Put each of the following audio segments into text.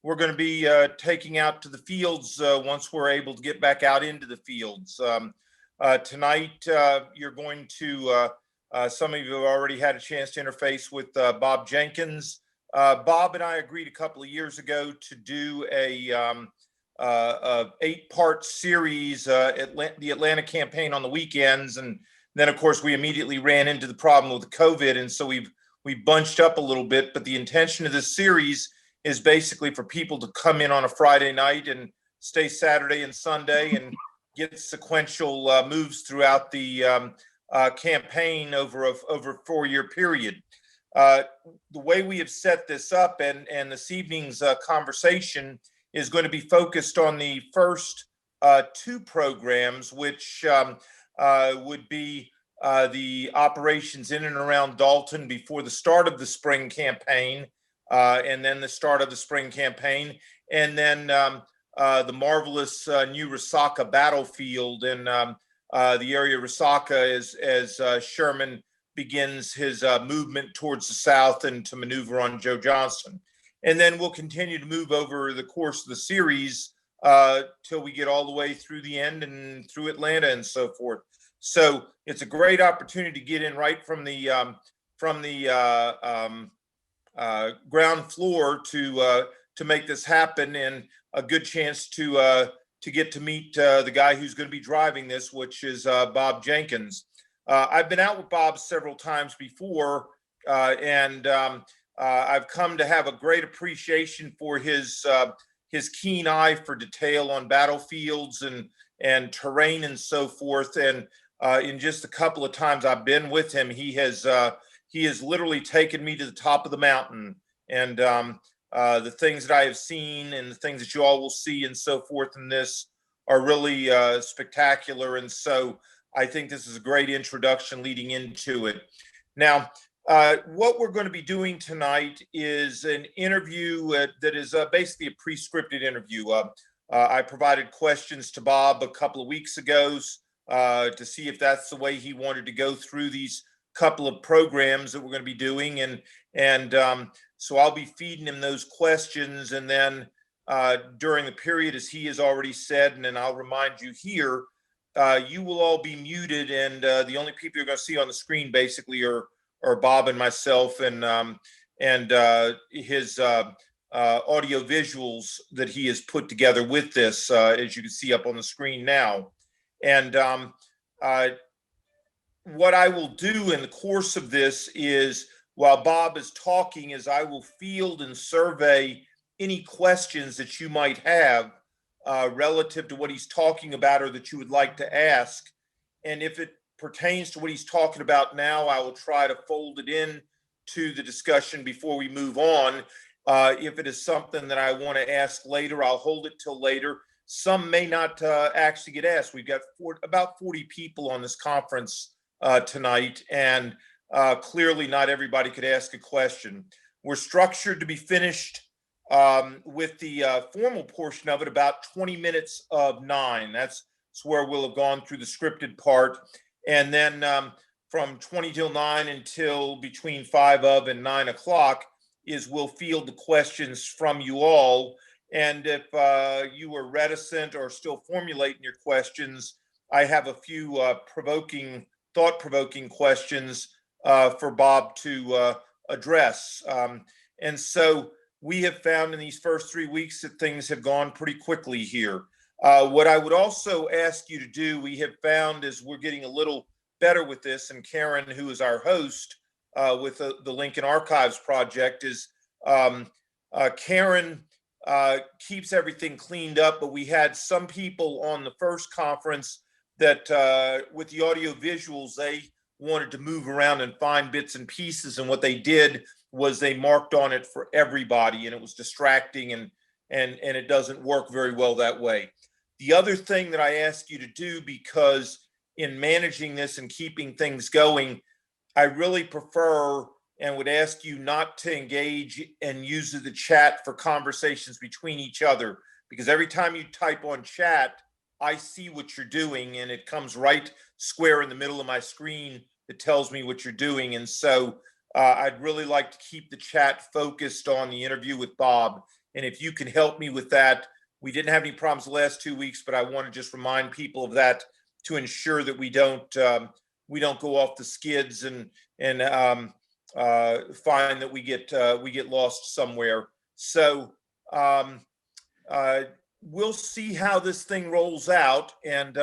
we're going to be taking out to the fields once we're able to get back out into the fields. Tonight, you're going to, some of you have already had a chance to interface with Bob Jenkins. Bob and I agreed a couple of years ago to do a 8-part series, the Atlanta campaign on the weekends. And then, of course, we immediately ran into the problem with COVID. And so we bunched up a little bit. But the intention of this series is basically for people to come in on a Friday night and stay Saturday and Sunday and get sequential moves throughout the campaign over a 4-year period. The way we have set this up and this evening's conversation is going to be focused on the first 2 programs, which would be the operations in and around Dalton before the start of the spring campaign, and then the start of the spring campaign, and then the marvelous new Resaca battlefield in the area of Resaca as Sherman begins his movement towards the south and to maneuver on Joe Johnston. And then we'll continue to move over the course of the series till we get all the way through the end and through Atlanta and so forth. So it's a great opportunity to get in right from the ground floor to make this happen, and a good chance to get to meet the guy who's going to be driving this, which is Bob Jenkins. I've been out with Bob several times before, and I've come to have a great appreciation for his keen eye for detail on battlefields and terrain and so forth. And in just a couple of times I've been with him, he has literally taken me to the top of the mountain. And the things that I have seen and the things that you all will see and so forth in this are really spectacular. And so I think this is a great introduction leading into it. Now, what we're going to be doing tonight is an interview that is basically a pre-scripted interview. I provided questions to Bob a couple of weeks ago to see if that's the way he wanted to go through these couple of programs that we're going to be doing. And so I'll be feeding him those questions. And then during the period, as he has already said, and then I'll remind you here, you will all be muted. And the only people you're going to see on the screen basically are Bob and myself and his audio visuals that he has put together with this, as you can see up on the screen now. And what I will do in the course of this is, while Bob is talking, is I will field and survey any questions that you might have relative to what he's talking about or that you would like to ask. And if it pertains to what he's talking about now, I will try to fold it in to the discussion before we move on. If it is something that I want to ask later, I'll hold it till later. Some may not actually get asked. We've got about 40 people on this conference tonight, and clearly not everybody could ask a question. We're structured to be finished with the formal portion of it about 20 minutes of 9. That's where we'll have gone through the scripted part. And then from 20 till 9 until between 5 and 9 o'clock is we'll field the questions from you all. And if you are reticent or still formulating your questions, I have a few thought-provoking questions for Bob to address. And so we have found in these first 3 weeks that things have gone pretty quickly here. What I would also ask you to do, we have found as we're getting a little better with this, and Karen, who is our host with the Lincoln Archives Project, is Karen keeps everything cleaned up, but we had some people on the first conference that with the audio visuals, they wanted to move around and find bits and pieces, and what they did was they marked on it for everybody, and it was distracting, and it doesn't work very well that way. The other thing that I ask you to do, because in managing this and keeping things going, I really prefer and would ask you not to engage and use the chat for conversations between each other, because every time you type on chat, I see what you're doing, and it comes right square in the middle of my screen that tells me what you're doing. And so I'd really like to keep the chat focused on the interview with Bob. And if you can help me with that, we didn't have any problems the last 2 weeks, but I want to just remind people of that to ensure that we don't go off the skids and find that we get lost somewhere. So we'll see how this thing rolls out, and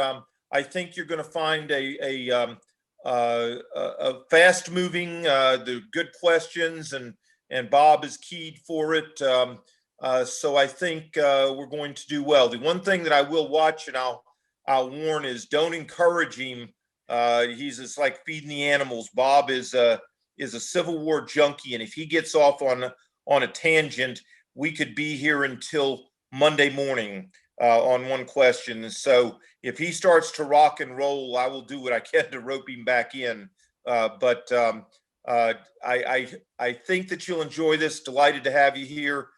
I think you're going to find a fast-moving, the good questions, and Bob is keyed for it. So I think we're going to do well. The one thing that I will watch, and I'll warn, is don't encourage him. He's just like feeding the animals. Bob is a Civil War junkie, and if he gets off on a tangent, we could be here until Monday morning on one question. So if he starts to rock and roll, I will do what I can to rope him back in. But I think that you'll enjoy this. Delighted to have you here.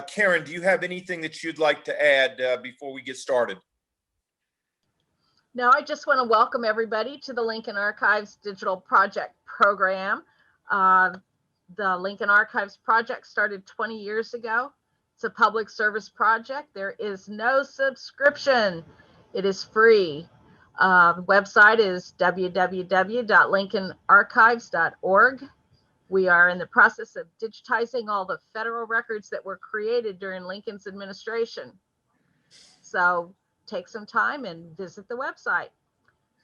Karen, do you have anything that you'd like to add before we get started? No, I just want to welcome everybody to the Lincoln Archives Digital Project Program. The Lincoln Archives Project started 20 years ago. It's a public service project. There is no subscription. It is free. The website is www.lincolnarchives.org. We are in the process of digitizing all the federal records that were created during Lincoln's administration. So take some time and visit the website.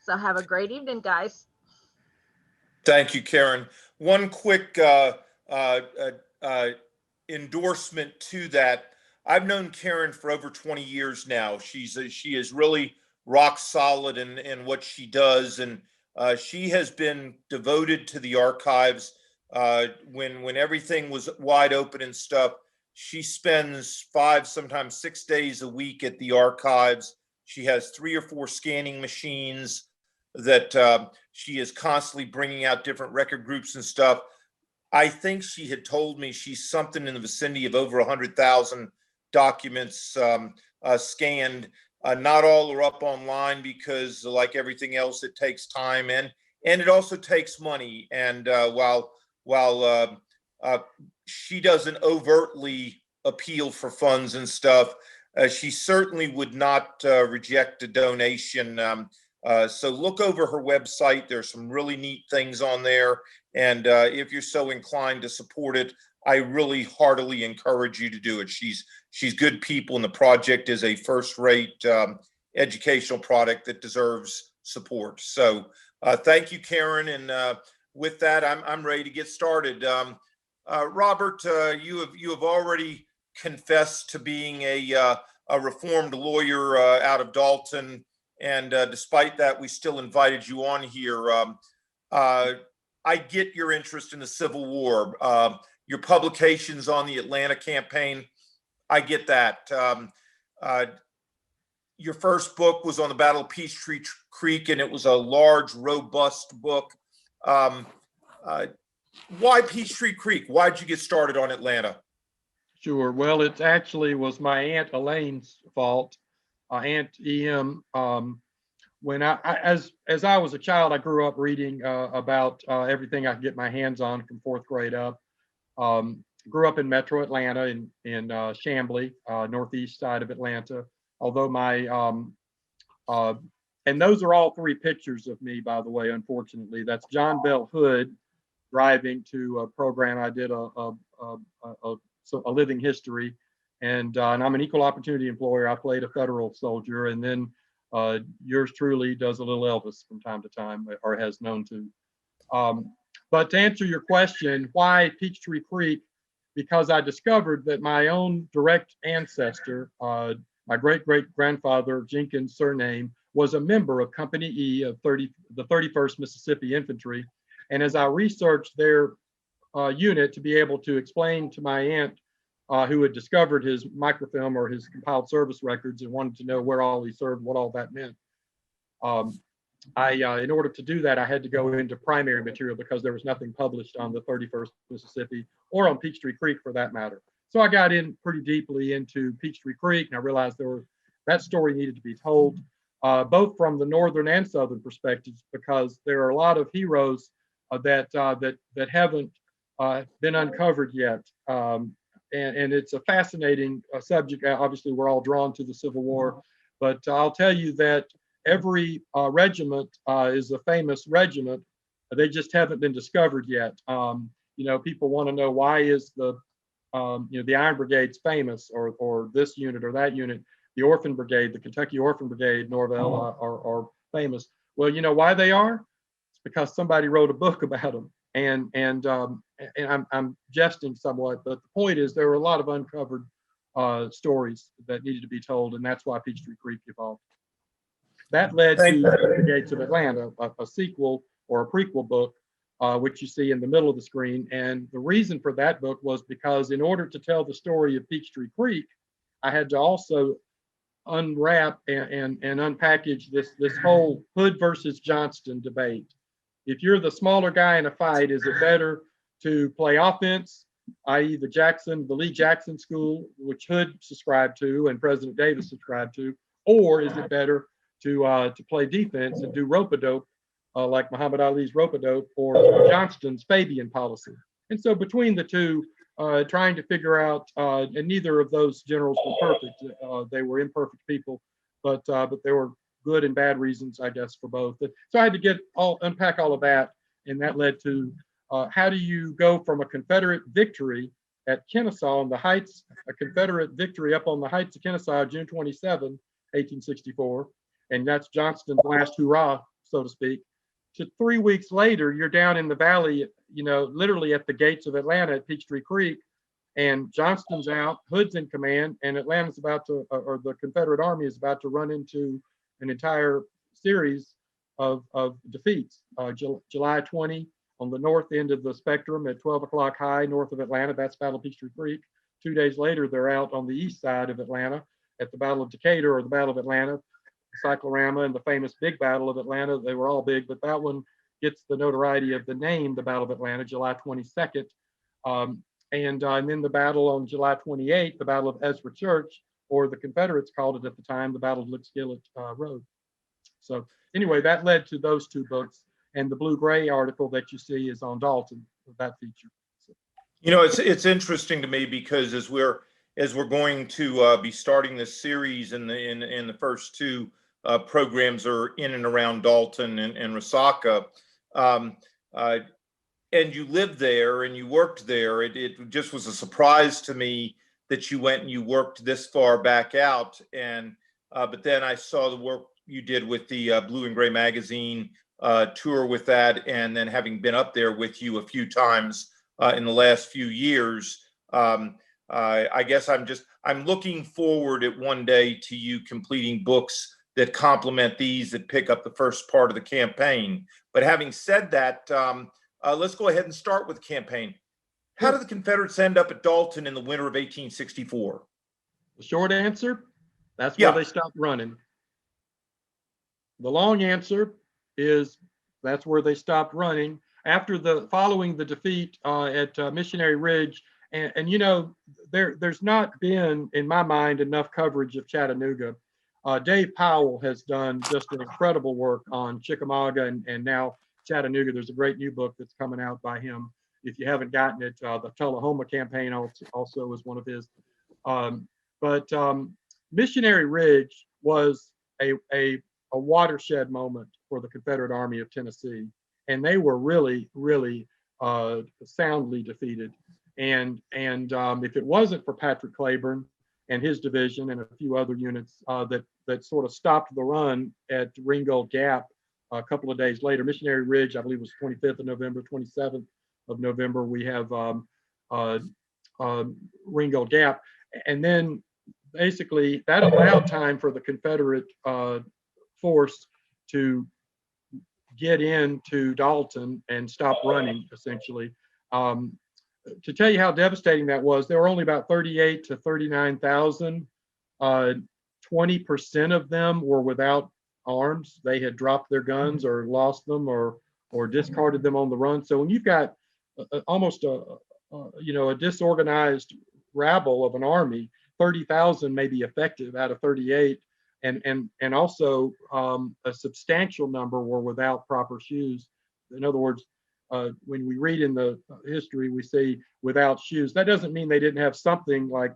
So have a great evening, guys. Thank you, Karen. One quick endorsement to that. I've known Karen for over 20 years now. She is really rock solid in what she does, and she has been devoted to the archives. When everything was wide open and stuff, she spends 5, sometimes 6 days a week at the archives. She has 3 or 4 scanning machines that she is constantly bringing out different record groups and stuff. I think she had told me she's something in the vicinity of over 100,000 documents scanned. Not all are up online because, like everything else, it takes time and it also takes money. And while she doesn't overtly appeal for funds and stuff, she certainly would not reject a donation. So look over her website. There's some really neat things on there. And if you're so inclined to support it, I really heartily encourage you to do it. She's good people, and the project is a first-rate educational product that deserves support. So thank you, Karen. And with that, I'm ready to get started. Robert, you have already confessed to being a reformed lawyer out of Dalton, and despite that, we still invited you on here. I get your interest in the Civil War, your publications on the Atlanta campaign. I get that. Your first book was on the Battle of Peachtree Creek, and it was a large, robust book. Why Peachtree Creek? Why'd you get started on Atlanta? Sure. Well, it actually was my Aunt Elaine's fault. Aunt E.M. When as I was a child, I grew up reading about everything I could get my hands on from 4th grade up. Grew up in Metro Atlanta in Chamblee, northeast side of Atlanta. Although my and those are all 3 pictures of me, by the way. Unfortunately, that's John Bell Hood driving to a program I did a living history, and I'm an equal opportunity employer. I played a federal soldier, and then yours truly does a little Elvis from time to time, or has known to. But to answer your question, why Peachtree Creek? Because I discovered that my own direct ancestor, my great-great-grandfather Jenkins' surname, was a member of Company E of the 31st Mississippi Infantry. And as I researched their unit to be able to explain to my aunt, who had discovered his microfilm or his compiled service records and wanted to know where all he served, what all that meant, in order to do that, I had to go into primary material because there was nothing published on the 31st Mississippi or on Peachtree Creek for that matter. So I got in pretty deeply into Peachtree Creek, and I realized that story needed to be told, both from the northern and southern perspectives, because there are a lot of heroes that haven't been uncovered yet. and it's a fascinating subject. Obviously, we're all drawn to the Civil War, but I'll tell you that every regiment is a famous regiment. They just haven't been discovered yet. People want to know, why is the Iron Brigade's famous, or this unit or that unit. The Orphan Brigade, the Kentucky Orphan Brigade, Norvell, are famous. Well, you know why they are? It's because somebody wrote a book about them. And I'm jesting somewhat, but the point is there were a lot of uncovered stories that needed to be told, and that's why Peachtree Creek evolved. That led to The Gates of Atlanta, a sequel or a prequel book, which you see in the middle of the screen. And the reason for that book was because in order to tell the story of Peachtree Creek, I had to also unwrap and unpackage this whole Hood versus Johnston debate. If you're the smaller guy in a fight, is it better to play offense, i.e. the Lee Jackson school, which Hood subscribed to and President Davis subscribed to, or is it better to play defense and do rope-a-dope, like Muhammad Ali's rope-a-dope, or Johnston's Fabian policy? And so between the two, trying to figure out, and neither of those generals were perfect. They were imperfect people, but there were good and bad reasons, I guess, for both. So I had to unpack all of that, and that led to how do you go from a Confederate victory at Kennesaw on the Heights, a Confederate victory up on the Heights of Kennesaw, June 27, 1864, and that's Johnston's last hurrah, so to speak, to 3 weeks later, you're down in the valley, literally at the gates of Atlanta at Peachtree Creek, and Johnston's out, Hood's in command, and Atlanta's about to, or the Confederate Army is about to run into an entire series of defeats. July 20, on the north end of the spectrum at 12 o'clock high north of Atlanta, that's Battle of Peachtree Creek. 2 days later, they're out on the east side of Atlanta at the Battle of Decatur, or the Battle of Atlanta, Cyclorama, and the famous Big Battle of Atlanta. They were all big, but that one gets the notoriety of the name, the Battle of Atlanta, July 22nd. And then the battle on July 28th, the Battle of Ezra Church, or the Confederates called it at the time, the Battle of Lickskillet Road. So anyway, that led to those two books. And the blue-gray article that you see is on Dalton, that feature. So. It's interesting to me because as we're going to be starting this series, in the first two programs are in and around Dalton and Resaca, and you lived there and you worked there. It just was a surprise to me that you went and you worked this far back out. And but then I saw the work you did with the Blue and Gray magazine tour with that, and then having been up there with you a few times in the last few years. I guess I'm looking forward at one day to you completing books that complement these, that pick up the first part of the campaign. But having said that, let's go ahead and start with the campaign. How did the Confederates end up at Dalton in the winter of 1864? The short answer, that's where they stopped running. The long answer is that's where they stopped running after following the defeat at Missionary Ridge. And there's not been, in my mind, enough coverage of Chattanooga. Dave Powell has done just an incredible work on Chickamauga and now Chattanooga. There's a great new book that's coming out by him. If you haven't gotten it, the Tullahoma campaign also was one of his. But Missionary Ridge was a watershed moment for the Confederate Army of Tennessee, and they were really, really soundly defeated. And if it wasn't for Patrick Claiborne and his division and a few other units that sort of stopped the run at Ringgold Gap a couple of days later, Missionary Ridge, I believe, was 25th of November, 27th of November. We have Ringgold Gap, and then basically that allowed time for the Confederate force to get into Dalton and stop running, essentially. To tell you how devastating that was, there were only about 38 to 39,000. 20% of them were without arms. They had dropped their guns or lost them or discarded them on the run. So when you've got almost a disorganized rabble of an army, 30,000 may be effective out of 38, and also a substantial number were without proper shoes. In other words, when we read in the history, we see without shoes. That doesn't mean they didn't have something like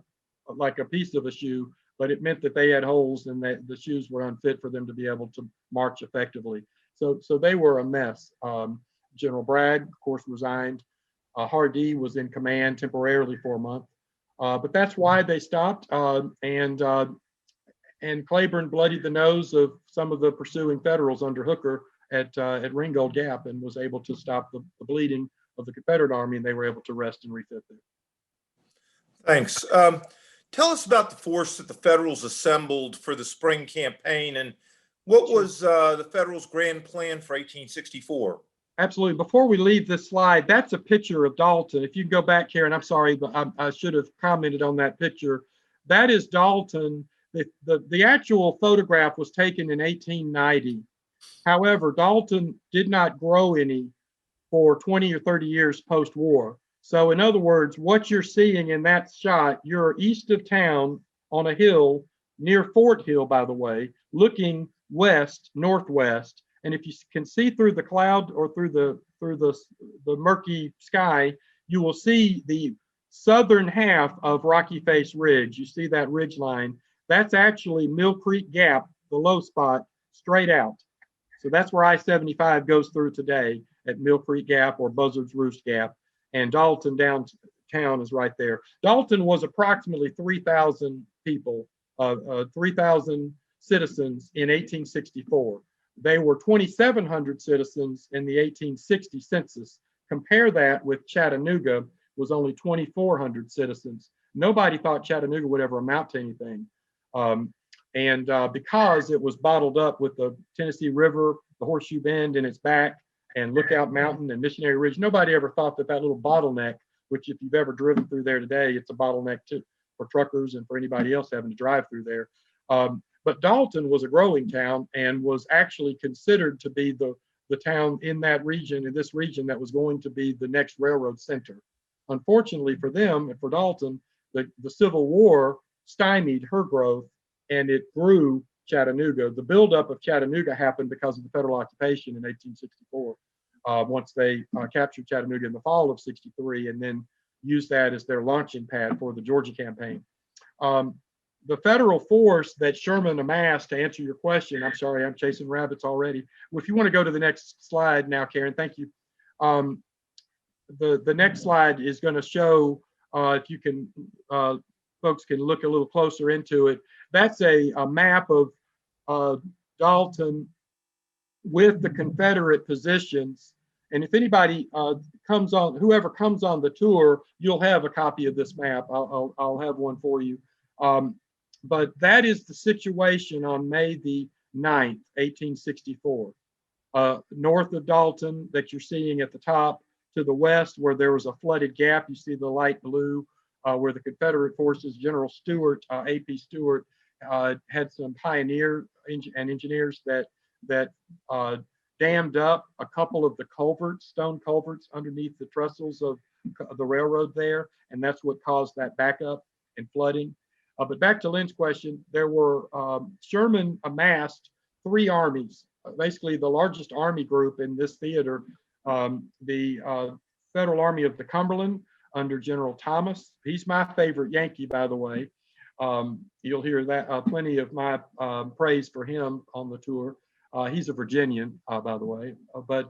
a piece of a shoe, but it meant that they had holes and that the shoes were unfit for them to be able to march effectively. So they were a mess. General Bragg, of course, resigned. Hardee was in command temporarily for a month, but that's why they stopped. And Claiborne bloodied the nose of some of the pursuing Federals under Hooker at Ringgold Gap and was able to stop the bleeding of the Confederate Army, and they were able to rest and refit there. Thanks. Tell us about the force that the Federals assembled for the spring campaign, and what was the Federals' grand plan for 1864? Absolutely. Before we leave this slide, that's a picture of Dalton. If you go back, Karen, I'm sorry, but I should have commented on that picture. That is Dalton. The actual photograph was taken in 1890. However, Dalton did not grow any for 20 or 30 years post-war. So in other words, what you're seeing in that shot, you're east of town on a hill near Fort Hill, by the way, looking west, northwest. And if you can see through the cloud or through the murky sky, you will see the southern half of Rocky Face Ridge. You see that ridge line. That's actually Mill Creek Gap, the low spot, straight out. So that's where I-75 goes through today at Mill Creek Gap or Buzzard's Roost Gap. And Dalton downtown is right there. Dalton was approximately 3,000 people, 3,000 citizens in 1864. They were 2,700 citizens in the 1860 census. Compare that with Chattanooga, was only 2,400 citizens. Nobody thought Chattanooga would ever amount to anything. Because it was bottled up with the Tennessee River, the Horseshoe Bend in its back, and Lookout Mountain and Missionary Ridge, nobody ever thought that little bottleneck, which if you've ever driven through there today, it's a bottleneck too for truckers and for anybody else having to drive through there. But Dalton was a growing town and was actually considered to be the town in that region, in this region, that was going to be the next railroad center. Unfortunately for them and for Dalton, the Civil War stymied her growth, and it grew Chattanooga. The buildup of Chattanooga happened because of the federal occupation in 1864. Once they captured Chattanooga in the fall of '63, and then used that as their launching pad for the Georgia campaign. The federal force that Sherman amassed, to answer your question, I'm sorry, I'm chasing rabbits already. If you want to go to the next slide now, Karen, thank you. The next slide is going to show, if you can, folks can look a little closer into it. That's a map of Dalton with the Confederate positions. And if anybody comes on, whoever comes on the tour, you'll have a copy of this map. I'll have one for you. But that is the situation on May the 9th, 1864. North of Dalton that you're seeing at the top, to the west where there was a flooded gap, you see the light blue, where the Confederate forces, General Stewart, A.P. Stewart, had some pioneer and engineers that dammed up a couple of the culverts, stone culverts underneath the trestles of the railroad there, and that's what caused that backup and flooding. But back to Lynn's question, there were, Sherman amassed 3 armies, basically the largest army group in this theater, the Federal Army of the Cumberland under General Thomas. He's my favorite Yankee, by the way. You'll hear that plenty of my praise for him on the tour. He's a Virginian, by the way. But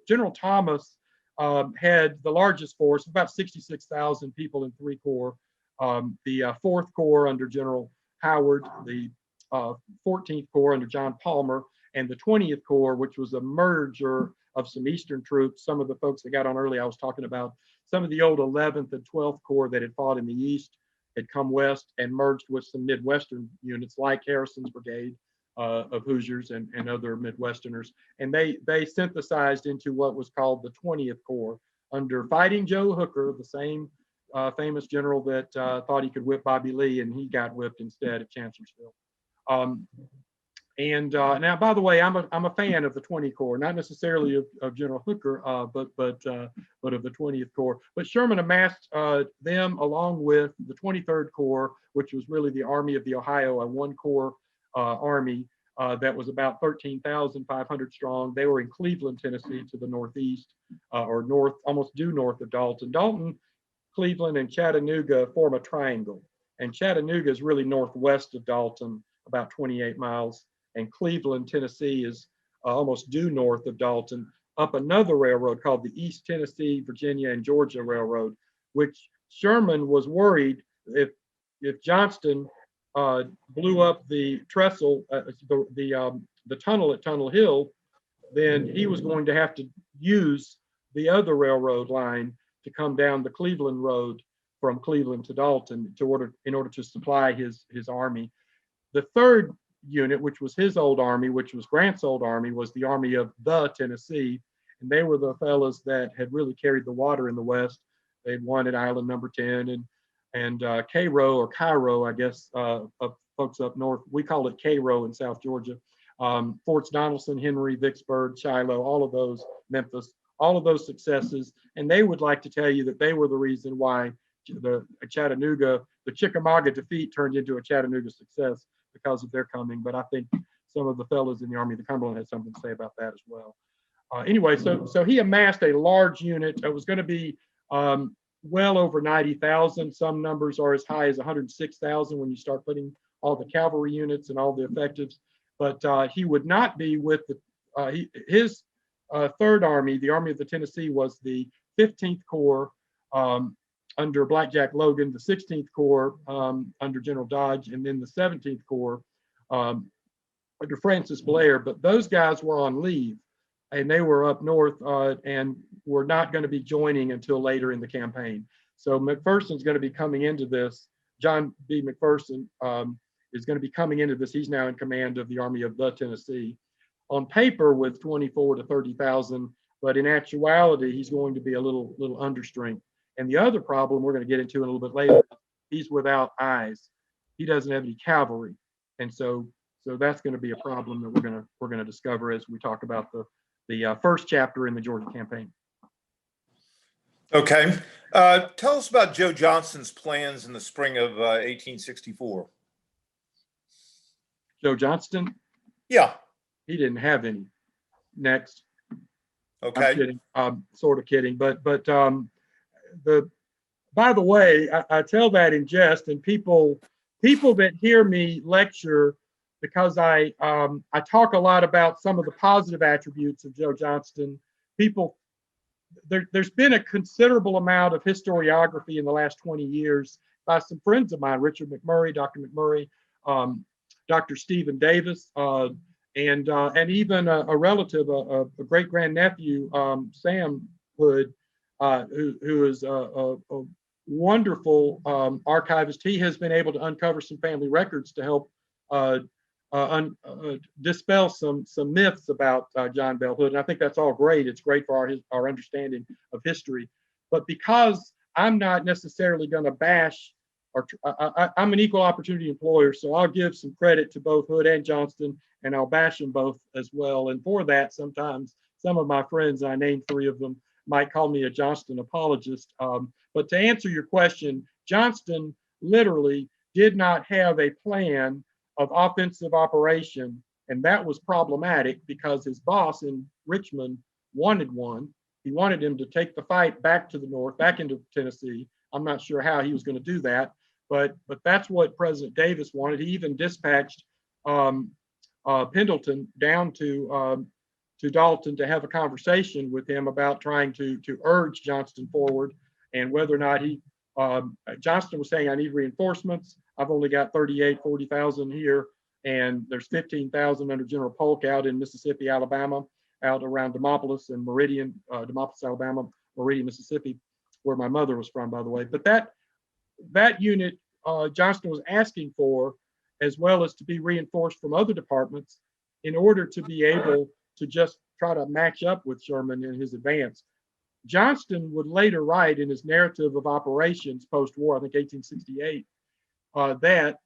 General Thomas had the largest force, about 66,000 people in 3 corps. The 4th Corps under General Howard, the 14th Corps under John Palmer, and the 20th Corps, which was a merger of some Eastern troops. Some of the folks that got on early, I was talking about some of the old 11th and 12th Corps that had fought in the East had come west and merged with some Midwestern units like Harrison's Brigade of Hoosiers and other Midwesterners. And they synthesized into what was called the 20th Corps under Fighting Joe Hooker, the same famous general that thought he could whip Bobby Lee, and he got whipped instead at Chancellorsville. Now, by the way, I'm a fan of the 20th Corps, not necessarily of General Hooker, but of the 20th Corps. But Sherman amassed them along with the 23rd Corps, which was really the Army of the Ohio, a 1-corps army that was about 13,500 strong. They were in Cleveland, Tennessee, to the northeast, or north, almost due north of Dalton. Dalton, Cleveland, and Chattanooga form a triangle. And Chattanooga is really northwest of Dalton, about 28 miles. And Cleveland, Tennessee is almost due north of Dalton, up another railroad called the East Tennessee, Virginia, and Georgia Railroad, which Sherman was worried if Johnston blew up the trestle, the tunnel at Tunnel Hill, then he was going to have to use the other railroad line to come down the Cleveland Road from Cleveland to Dalton in order to supply his army. The third unit, which was his old army, which was Grant's old army, was the Army of the Tennessee, and they were the fellas that had really carried the water in the West. They'd won at Island Number 10 and Cairo, or Cairo, I guess, folks up north, we call it Cairo in South Georgia. Forts Donelson, Henry, Vicksburg, Shiloh, all of those, Memphis, all of those successes. And they would like to tell you that they were the reason why the Chickamauga defeat turned into a Chattanooga success because of their coming. But I think some of the fellows in the Army of the Cumberland had something to say about that as well. Anyway, so he amassed a large unit. It was going to be well over 90,000. Some numbers are as high as 106,000 when you start putting all the cavalry units and all the effectives. But he would not be with his Third Army. The Army of the Tennessee was the 15th Corps under Blackjack Logan, the 16th Corps under General Dodge, and then the 17th Corps under Francis Blair. But those guys were on leave, and they were up north and were not going to be joining until later in the campaign. So McPherson's going to be coming into this. John B. McPherson is going to be coming into this. He's now in command of the Army of the Tennessee. On paper with 24 to 30,000, but in actuality, he's going to be a little understrength. And the other problem we're going to get into in a little bit later, he's without eyes. He doesn't have any cavalry, and so that's going to be a problem that we're going to discover as we talk about the first chapter in the Georgia campaign. Okay, tell us about Joe Johnston's plans in the spring of 1864. Joe Johnston? Yeah. He didn't have any. Next. Okay. I'm kidding. I'm sort of kidding, but by the way, I tell that in jest, and people that hear me lecture, because I talk a lot about some of the positive attributes of Joe Johnston. There's been a considerable amount of historiography in the last 20 years by some friends of mine, Richard McMurray, Dr. McMurray, Dr. Stephen Davis, and even a relative, a great grandnephew, Sam Hood, who is a wonderful archivist. He has been able to uncover some family records to help dispel some myths about John Bell Hood. And I think that's all great. It's great for our understanding of history. But because I'm not necessarily going to bash, I'm an equal opportunity employer, so I'll give some credit to both Hood and Johnston, and I'll bash them both as well. And for that, sometimes some of my friends, I named 3 of them, might call me a Johnston apologist. But to answer your question, Johnston literally did not have a plan of offensive operation, and that was problematic because his boss in Richmond wanted one. He wanted him to take the fight back to the north, back into Tennessee. I'm not sure how he was going to do that, but that's what President Davis wanted. He even dispatched Pendleton down to Dalton to have a conversation with him about trying to urge Johnston forward, and whether or not Johnston was saying, I need reinforcements. I've only got 40,000 here, and there's 15,000 under General Polk out in Mississippi, Alabama, out around Demopolis and Meridian, Demopolis, Alabama, Meridian, Mississippi, where my mother was from, by the way. But that unit Johnston was asking for, as well as to be reinforced from other departments in order to be able to just try to match up with Sherman in his advance. Johnston would later write in his narrative of operations post-war, I think 1868, that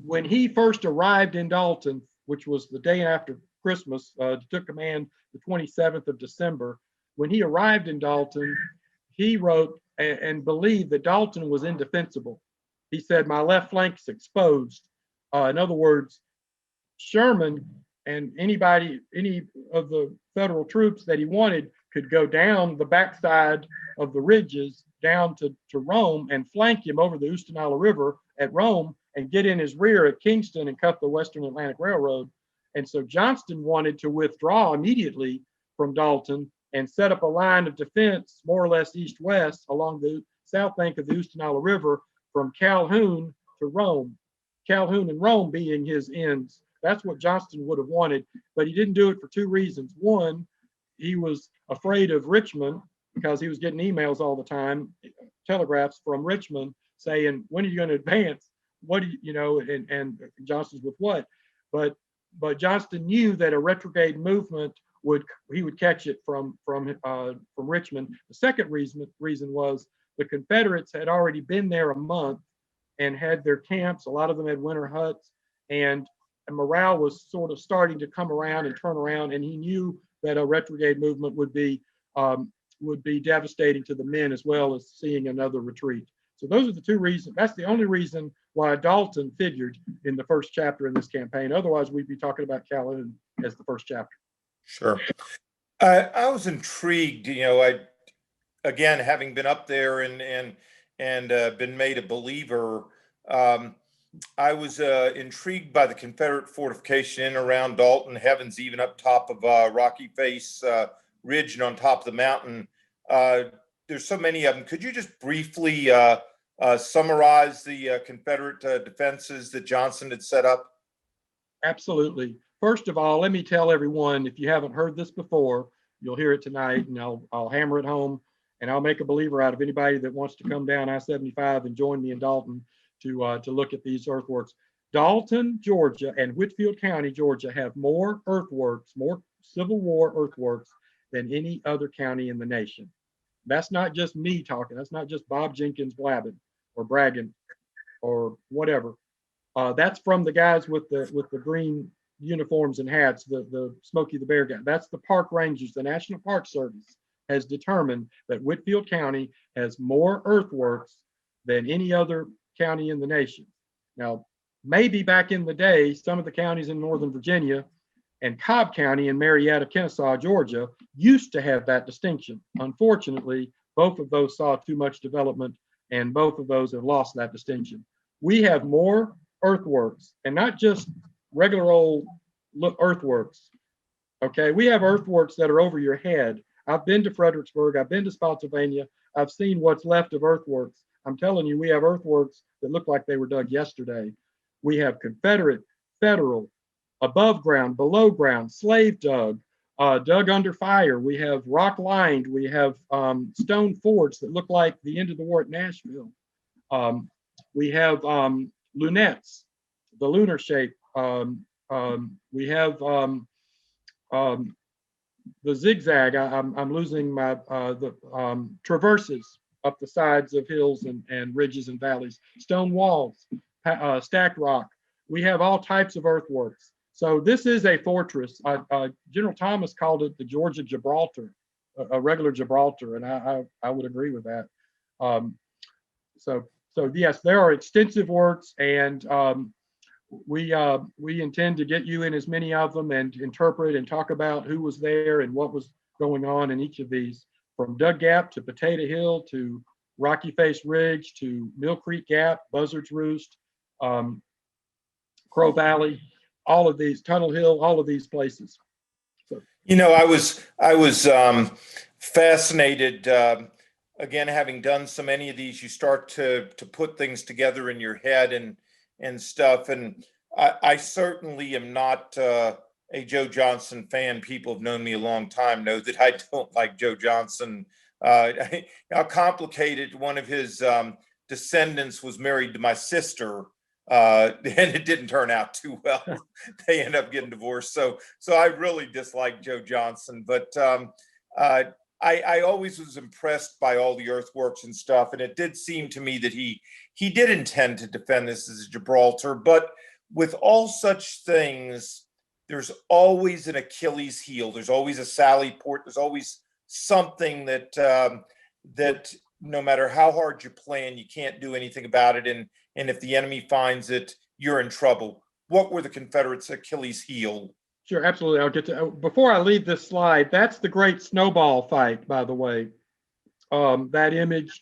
when he first arrived in Dalton, which was the day after Christmas, took command the 27th of December, when he arrived in Dalton, he wrote and believed that Dalton was indefensible. He said, my left flank's exposed. In other words, Sherman and any of the federal troops that he wanted could go down the backside of the ridges down to Rome and flank him over the Oostenaula River at Rome and get in his rear at Kingston and cut the Western Atlantic Railroad. And so Johnston wanted to withdraw immediately from Dalton and set up a line of defense more or less east-west along the south bank of the Oostenaula River from Calhoun to Rome. Calhoun and Rome being his ends. That's what Johnston would have wanted, but he didn't do it for two reasons. One, he was afraid of Richmond because he was getting emails all the time, telegraphs from Richmond saying, when are you going to advance? What do you know, and Johnston's with what? But Johnston knew that a retrograde movement would catch it from Richmond. The second reason was the Confederates had already been there a month and had their camps. A lot of them had winter huts, and morale was sort of starting to come around and turn around. And he knew that a retrograde movement would be devastating to the men as well as seeing another retreat. So those are the two reasons. That's the only reason why Dalton figured in the first chapter in this campaign. Otherwise, we'd be talking about Calhoun as the first chapter. Sure. I was intrigued, again, having been up there and been made a believer, I was intrigued by the Confederate fortification in and around Dalton, Heavens, even up top of Rocky Face Ridge and on top of the mountain. There's so many of them. Could you just briefly summarize the Confederate defenses that Johnston had set up? Absolutely. First of all, let me tell everyone, if you haven't heard this before, you'll hear it tonight, and I'll hammer it home, and I'll make a believer out of anybody that wants to come down I-75 and join me in Dalton to look at these earthworks. Dalton, Georgia, and Whitfield County, Georgia, have more earthworks, more Civil War earthworks than any other county in the nation. That's not just me talking. That's not just Bob Jenkins blabbing or bragging or whatever. That's from the guys with the green uniforms and hats, the Smokey the Bear guy. That's the park rangers. The National Park Service has determined that Whitfield County has more earthworks than any other county in the nation. Now, maybe back in the day, some of the counties in Northern Virginia and Cobb County in Marietta, Kennesaw, Georgia, used to have that distinction. Unfortunately, both of those saw too much development, and both of those have lost that distinction. We have more earthworks, and not just regular old earthworks. Okay, we have earthworks that are over your head. I've been to Fredericksburg, I've been to Spotsylvania, I've seen what's left of earthworks. I'm telling you, we have earthworks that look like they were dug yesterday. We have Confederate, federal, above ground, below ground, slave dug, dug under fire. We have rock lined. We have stone forts that look like the end of the war at Nashville. We have lunettes, the lunar shape. We have the zigzag. I'm losing my the traverses up the sides of hills and ridges and valleys. Stone walls, stacked rock. We have all types of earthworks. So this is a fortress. General Thomas called it the Georgia Gibraltar, a regular Gibraltar, and I would agree with that. So yes, there are extensive works, and we intend to get you in as many of them and interpret and talk about who was there and what was going on in each of these, from Dug Gap to Potato Hill to Rocky Face Ridge to Mill Creek Gap, Buzzard's Roost, Crow Valley, all of these, Tunnel Hill, all of these places. So. I was fascinated. Again, having done so many of these, you start to put things together in your head and stuff. And I certainly am not a Joe Johnson fan. People have known me a long time, know that I don't like Joe Johnson. How complicated. One of his descendants was married to my sister. And it didn't turn out too well. They ended up getting divorced. So I really dislike Joe Johnson, but I always was impressed by all the earthworks and stuff. And it did seem to me that he did intend to defend this as Gibraltar, but with all such things, there's always an Achilles heel. There's always a sally port. There's always something that that no matter how hard you plan, you can't do anything about it. And if the enemy finds it, you're in trouble. what were the Confederates' Achilles heel? Sure, absolutely. I'll get to, before I leave this slide, that's the great snowball fight, by the way. That image,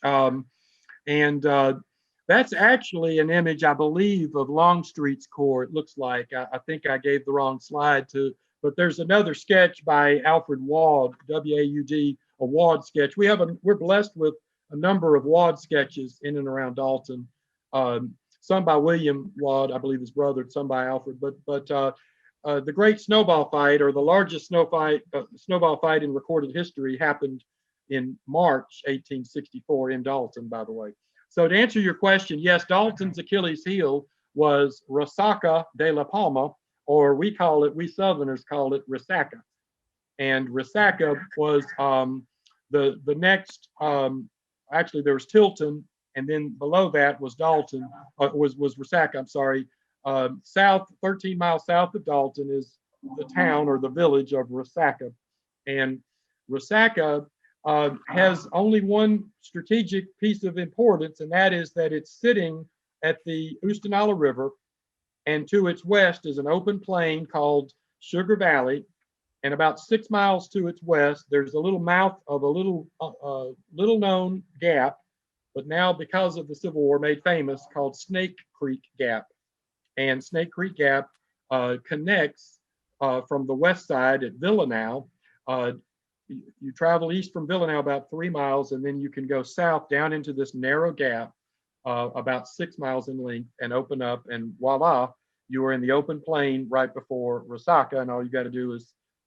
that's actually an image, I believe, of Longstreet's Corps. It looks like, I think I gave the wrong slide to, but there's another sketch by Alfred Wad, W-A-U-D, a Wad sketch. We're blessed with a number of Wad sketches in and around Dalton. Some by William Wad, I believe his brother, some by Alfred, but the Great Snowball Fight, or the largest snowball fight in recorded history, happened in March 1864 in Dalton, by the way. So to answer your question, yes, Dalton's Achilles heel was Resaca de la Palma, or we Southerners call it Resaca. And Resaca was the next, actually there was Tilton, and then below that was Dalton, was Resaca, I'm sorry. 13 miles south of Dalton is the town or the village of Resaca. And Resaca has only one strategic piece of importance, and that is that it's sitting at the Oostenaula River, and to its west is an open plain called Sugar Valley, and about 6 miles to its west, there's a little mouth of a little known gap, but now because of the Civil War made famous, called Snake Creek Gap. And Snake Creek Gap connects from the west side at Villanau. You travel east from Villanau about 3 miles, and then you can go south down into this narrow gap about 6 miles in length and open up, and voila, you are in the open plain right before Resaca, and all you got to do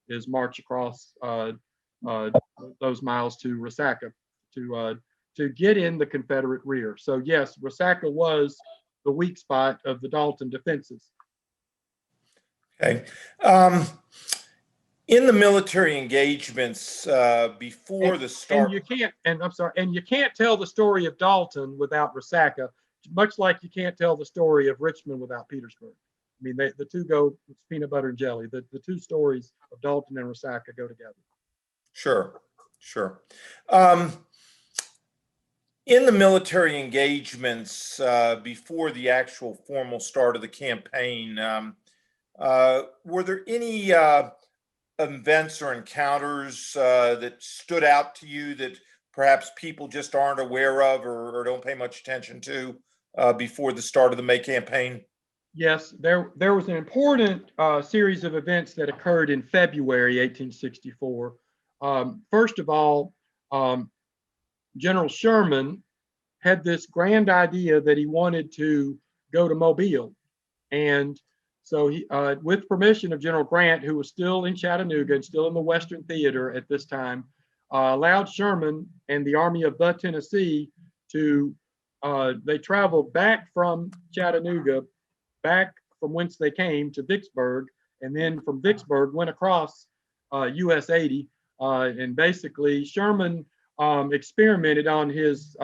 is march across those miles to Resaca to get in the Confederate rear. So yes, Resaca was the weak spot of the Dalton defenses. Okay. In the military engagements before the start, you can't tell the story of Dalton without Resaca, much like you can't tell the story of Richmond without Petersburg. I mean, the two go, it's peanut butter and jelly. The two stories of Dalton and Resaca go together. Sure. In the military engagements before the actual formal start of the campaign, were there any events or encounters that stood out to you that perhaps people just aren't aware of or don't pay much attention to before the start of the May campaign? Yes, there was an important series of events that occurred in February 1864. First of all, General Sherman had this grand idea that he wanted to go to Mobile. And so he, with permission of General Grant, who was still in Chattanooga and still in the Western Theater at this time, allowed Sherman and the Army of the Tennessee to, they traveled back from Chattanooga, back from whence they came to Vicksburg, and then from Vicksburg went across US 80. And basically Sherman experimented on his,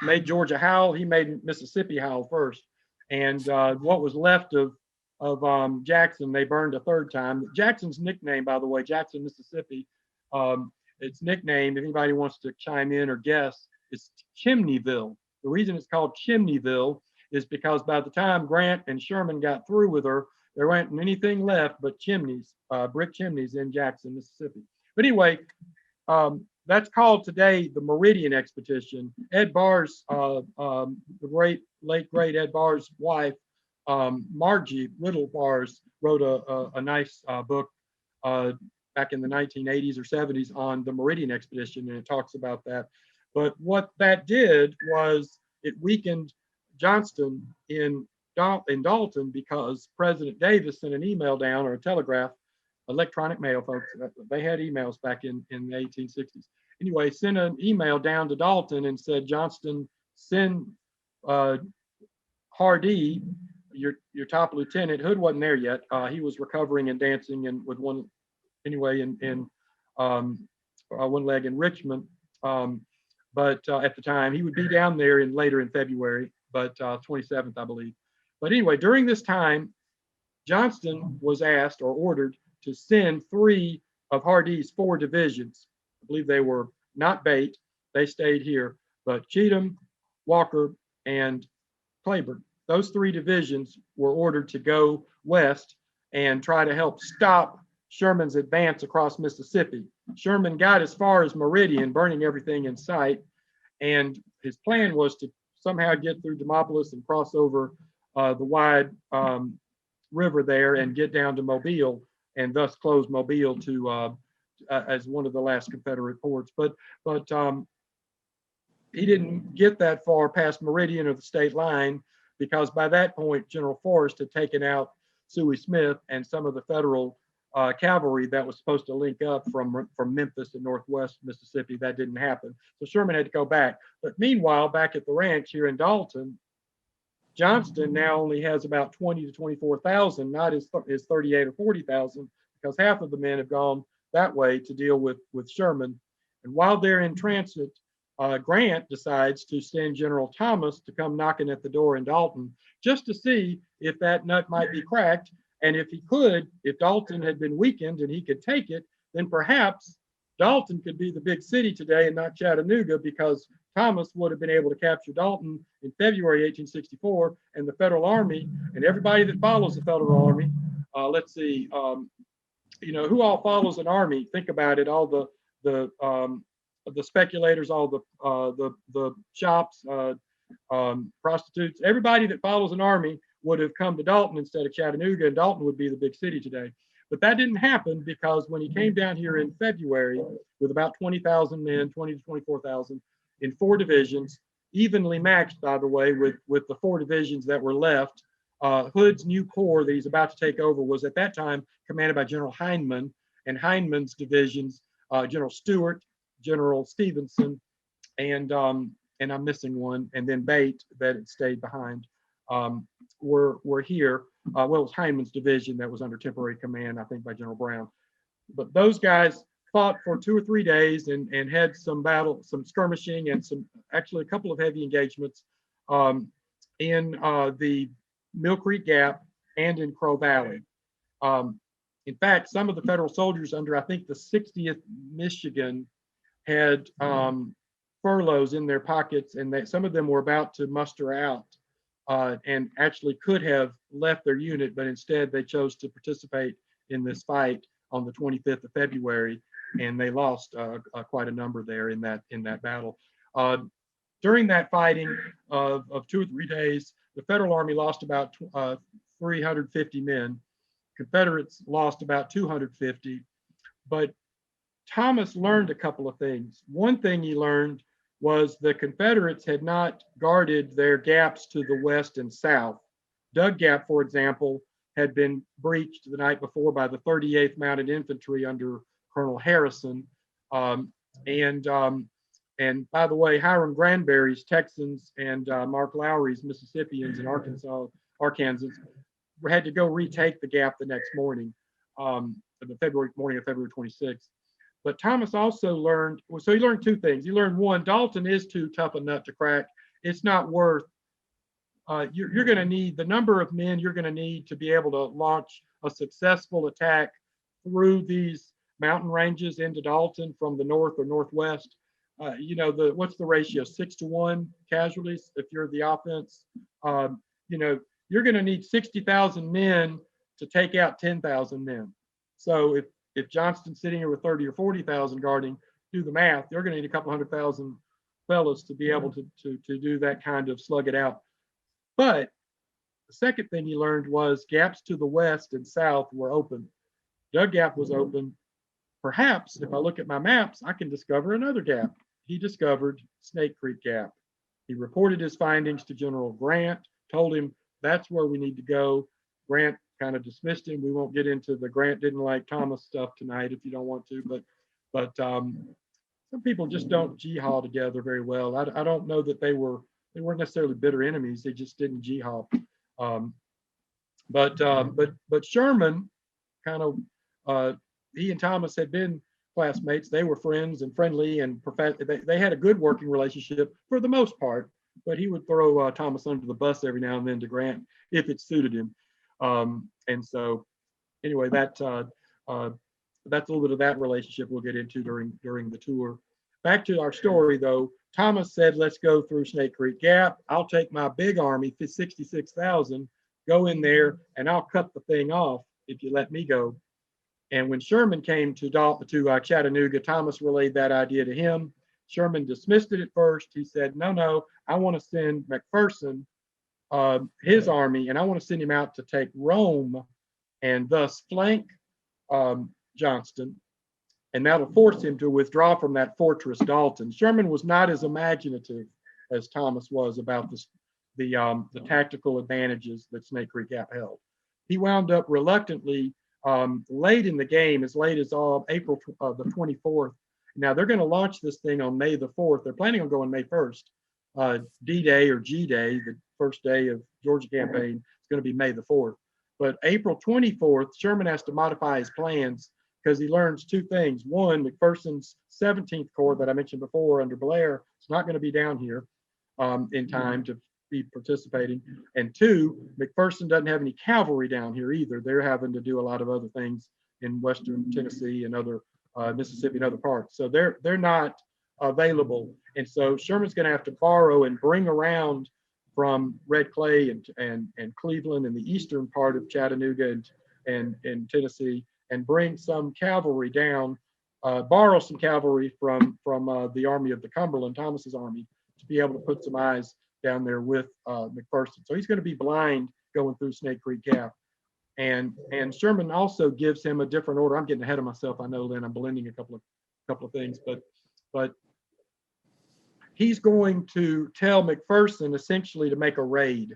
made Georgia howl, he made Mississippi howl first. And what was left of Jackson, they burned a third time. Jackson's nickname, by the way, Jackson, Mississippi, its nickname, if anybody wants to chime in or guess, is Chimneyville. The reason it's called Chimneyville is because by the time Grant and Sherman got through with her, there wasn't anything left but chimneys, brick chimneys in Jackson, Mississippi. But anyway, that's called today the Meridian Expedition. Ed Barr's, the late great Ed Barr's wife, Margie Little Bars, wrote a nice book back in the 1980s or 70s on the Meridian Expedition, and it talks about that. But what that did was it weakened Johnston in Dalton, because President Davis sent an email down, or a telegraph, electronic mail, folks. They had emails back in the 1860s. Anyway, sent an email down to Dalton and said, Johnston, send Hardee, your top lieutenant. Hood wasn't there yet. He was recovering and dancing and with one, anyway, in one leg in Richmond. But at the time, he would be down there later in February, but 27th, I believe. But anyway, during this time, Johnston was asked or ordered to send 3 of Hardee's 4 divisions. I believe they were not Bate, they stayed here, but Cheatham, Walker, and Claiborne. those 3 divisions were ordered to go west and try to help stop Sherman's advance across Mississippi. Sherman got as far as Meridian, burning everything in sight, and his plan was to somehow get through Demopolis and cross over the wide river there and get down to Mobile, and thus close Mobile to as one of the last Confederate ports. But he didn't get that far past Meridian or the state line, because by that point General Forrest had taken out Sooy Smith and some of the Federal cavalry that was supposed to link up from Memphis and northwest Mississippi. That didn't happen. So Sherman had to go back. But meanwhile, back at the ranch here in Dalton, Johnston now only has about 20 to 24,000, not his 38 or 40,000, because half of the men have gone that way to deal with Sherman. And while they're in transit, Grant decides to send General Thomas to come knocking at the door in Dalton, just to see if that nut might be cracked. And if he could, if Dalton had been weakened and he could take it, then perhaps Dalton could be the big city today and not Chattanooga, because Thomas would have been able to capture Dalton in February 1864, and the Federal Army and everybody that follows the Federal Army, let's see, who all follows an army? Think about it, all the speculators, all the shops, prostitutes, everybody that follows an army would have come to Dalton instead of Chattanooga, and Dalton would be the big city today. But that didn't happen, because when he came down here in February with about 20,000 men, 20 to 24,000 in 4 divisions, evenly matched, by the way, with the 4 divisions that were left. Hood's new corps that he's about to take over was at that time commanded by General Hindman, and Hindman's divisions, General Stewart, General Stevenson, and I'm missing one, and then Bate that had stayed behind, were here. Well, it was Hindman's division that was under temporary command, I think, by General Brown. But those guys fought for 2 or 3 days and had some skirmishing, and actually a couple of heavy engagements in the Mill Creek Gap and in Crow Valley. In fact, some of the Federal soldiers under, I think, the 60th Michigan had furloughs in their pockets, and some of them were about to muster out and actually could have left their unit, but instead they chose to participate in this fight on the 25th of February, and they lost quite a number there in that battle. During that fighting of 2 or 3 days, the Federal Army lost about 350 men. Confederates lost about 250, but Thomas learned a couple of things. One thing he learned was the Confederates had not guarded their gaps to the west and south. Dug Gap, for example, had been breached the night before by the 38th Mounted Infantry under Colonel Harrison. And by the way, Hiram Granberry's Texans and Mark Lowry's Mississippians and Arkansans had to go retake the gap the next morning, the morning of February 26th. But Thomas also learned, so he learned 2 things. He learned, one, Dalton is too tough a nut to crack. It's not worth, you're going to need the number of men you're going to need to be able to launch a successful attack through these mountain ranges into Dalton from the north or northwest. What's the ratio? 6 to 1 casualties if you're the offense. You're going to need 60,000 men to take out 10,000 men. So if Johnston's sitting here with 30 or 40,000 guarding, do the math, they're going to need a couple 100,000 fellows to be able to do that kind of slug it out. But the second thing he learned was gaps to the west and south were open. Dug Gap was open. Perhaps if I look at my maps, I can discover another gap. He discovered Snake Creek Gap. He reported his findings to General Grant, told him that's where we need to go. Grant kind of dismissed him. We won't get into the Grant didn't like Thomas stuff tonight if you don't want to, but some people just don't jihad together very well. I don't know that they weren't necessarily bitter enemies. They just didn't jihad. But Sherman kind of he and Thomas had been classmates. They were friends and friendly, and they had a good working relationship for the most part. But he would throw Thomas under the bus every now and then to Grant if it suited him. And so, anyway, that's a little bit of that relationship we'll get into during the tour. back to our story though. Thomas said, let's go through Snake Creek Gap. I'll take my big army, 66,000, go in there and I'll cut the thing off if you let me go. And when Sherman came to Chattanooga, Thomas relayed that idea to him. Sherman dismissed it at first. He said, no, I want to send McPherson, his army, and I want to send him out to take Rome and thus flank Johnston. And that'll force him to withdraw from that fortress Dalton. Sherman was not as imaginative as Thomas was about the tactical advantages that Snake Creek Gap held. He wound up reluctantly late in the game, as late as April the 24th. Now they're going to launch this thing on May the 4th. They're planning on going May 1st. D-Day or G-Day, the first day of Georgia campaign, is going to be May the 4th. But April 24th, Sherman has to modify his plans because he learns two things. One, McPherson's 17th Corps that I mentioned before under Blair is not going to be down here in time to be participating. And two, McPherson doesn't have any cavalry down here either. They're having to do a lot of other things in Western Tennessee and other Mississippi and other parts. So they're not available. And so Sherman's going to have to borrow and bring around from Red Clay and Cleveland and the eastern part of Chattanooga and Tennessee, and bring some cavalry down, borrow some cavalry from the Army of the Cumberland, Thomas's army, to be able to put some eyes down there with McPherson. So he's going to be blind going through Snake Creek Gap. And Sherman also gives him a different order. I'm getting ahead of myself, I know, Lynn. I'm blending a couple of things, but he's going to tell McPherson essentially to make a raid.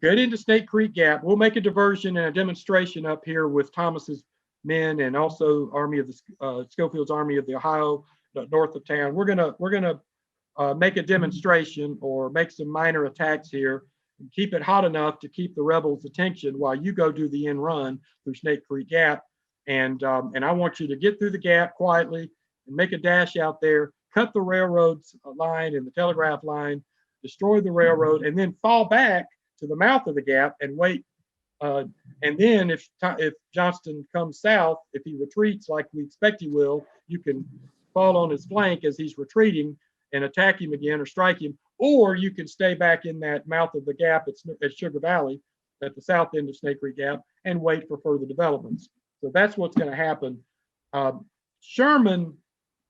Get into Snake Creek Gap. We'll make a diversion and a demonstration up here with Thomas's men and also Army of the Schofield's Army of the Ohio north of town. We're gonna make a demonstration or make some minor attacks here and keep it hot enough to keep the rebels' attention while you go do the end run through Snake Creek Gap. And I want you to get through the gap quietly and make a dash out there, cut the railroad's line and the telegraph line, destroy the railroad, and then fall back to the mouth of the gap and wait. And then if Johnston comes south, if he retreats like we expect he will, you can fall on his flank as he's retreating and attack him again or strike him, or you can stay back in that mouth of the gap at Sugar Valley at the south end of Snake Creek Gap and wait for further developments. So that's what's going to happen. Sherman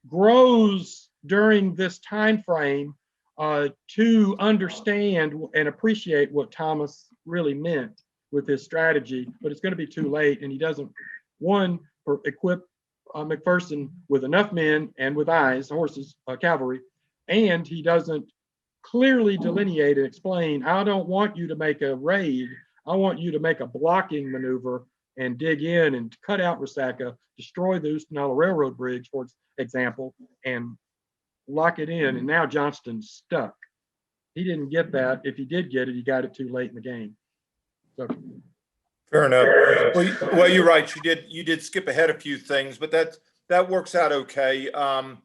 grows during this time frame to understand and appreciate what Thomas really meant with his strategy, but it's going to be too late, and he doesn't, one, equip McPherson with enough men and with eyes, horses, cavalry, and he doesn't clearly delineate and explain, I don't want you to make a raid, I want you to make a blocking maneuver and dig in and cut out Resaca, destroy the Oostenaula Railroad Bridge, for example, and lock it in. And now Johnston's stuck. He didn't get that. If he did get it, he got it too late in the game. So, fair enough. Well, you're right. You did skip ahead a few things, but that works out okay. I'm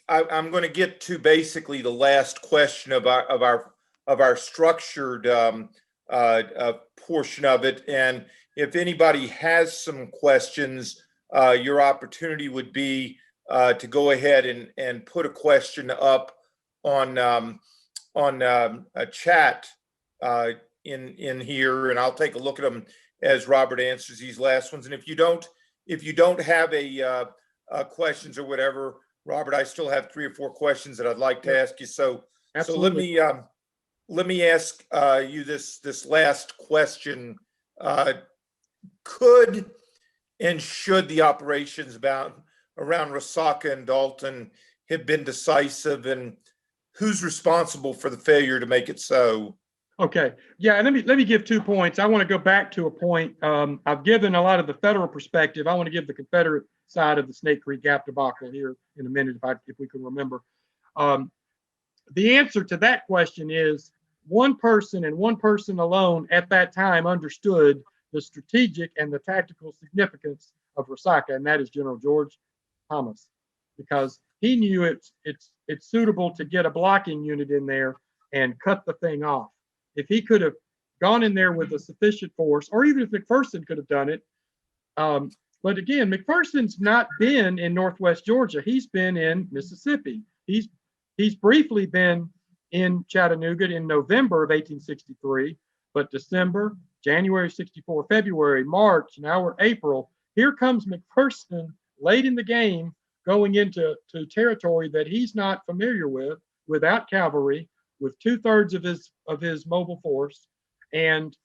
going to get to basically the last question of our structured portion of it. And if anybody has some questions, your opportunity would be to go ahead and put a question up on a chat in here, and I'll take a look at them as Robert answers these last ones. And if you don't have a questions or whatever, Robert, I still have 3 or 4 questions that I'd like to ask you. So let me ask you this last question. Could and should the operations around Resaca and Dalton have been decisive, and who's responsible for the failure to make it so? Okay, yeah, and let me give 2 points. I want to go back to a point. I've given a lot of the federal perspective. I want to give the Confederate side of the Snake Creek Gap debacle here in a minute, if we can remember. The answer to that question is one person and one person alone at that time understood the strategic and the tactical significance of Resaca, and that is General George Thomas, because he knew it's suitable to get a blocking unit in there and cut the thing off. If he could have gone in there with a sufficient force, or even if McPherson could have done it, But again, McPherson's not been in Northwest Georgia. He's been in Mississippi. He's briefly been in Chattanooga in November of 1863, but December, January 64, February, March, now we're April. Here comes McPherson late in the game, going into territory that he's not familiar with, without cavalry, with 2/3 of his mobile force. And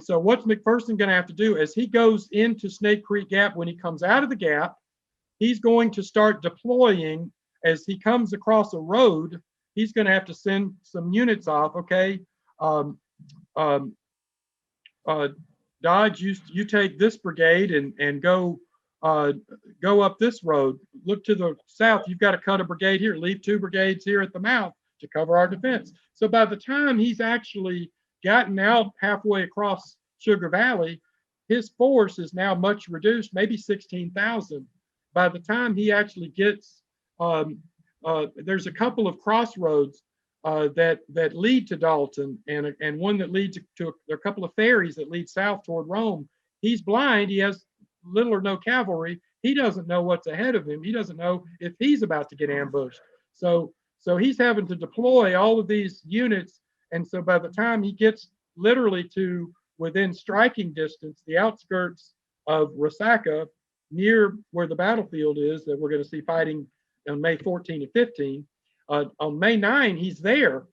so what's McPherson going to have to do as he goes into Snake Creek Gap? When he comes out of the gap, he's going to start deploying. As he comes across a road, he's going to have to send some units off. Okay, Dodge, you take this brigade and go up this road. Look to the south. You've got to cut a brigade here. Leave 2 brigades here at the mouth to cover our defense. So by the time he's actually gotten out halfway across Sugar Valley, his force is now much reduced, maybe 16,000. By the time he actually gets, there's a couple of crossroads that lead to Dalton, and one that leads to a couple of ferries that lead south toward Rome. He's blind. He has little or no cavalry. He doesn't know what's ahead of him. He doesn't know if he's about to get ambushed. So he's having to deploy all of these units. And so by the time he gets literally to within striking distance, the outskirts of Resaca, near where the battlefield is that we're going to see fighting on May 14 and 15, on May 9, he's there,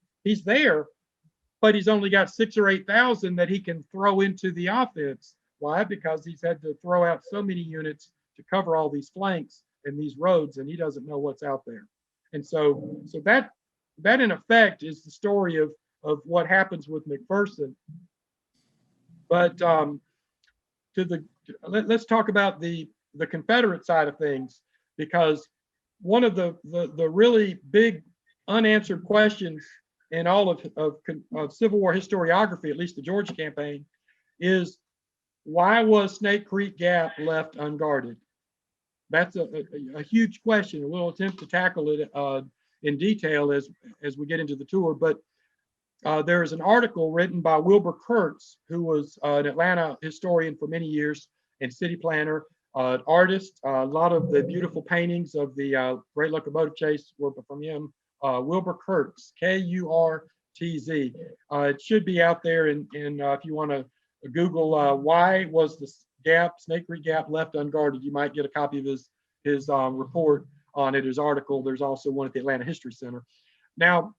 but he's only got 6,000 or 8,000 that he can throw into the offense. Why? Because he's had to throw out so many units to cover all these flanks and these roads, and he doesn't know what's out there. And so that in effect is the story of what happens with McPherson. But let's talk about the Confederate side of things, because one of the really big unanswered questions in all of Civil War historiography, at least the Georgia campaign, is why was Snake Creek Gap left unguarded? That's a huge question, and we'll attempt to tackle it in detail as we get into the tour. But there is an article written by Wilbur Kurtz, who was an Atlanta historian for many years and city planner, artist. A lot of the beautiful paintings of the Great Locomotive Chase were from him. Wilbur Kurtz, Kurtz. It should be out there, and if you want to Google why was the Snake Creek Gap left unguarded, you might get a copy of his report on it, his article. There's also one at the Atlanta History Center. Now,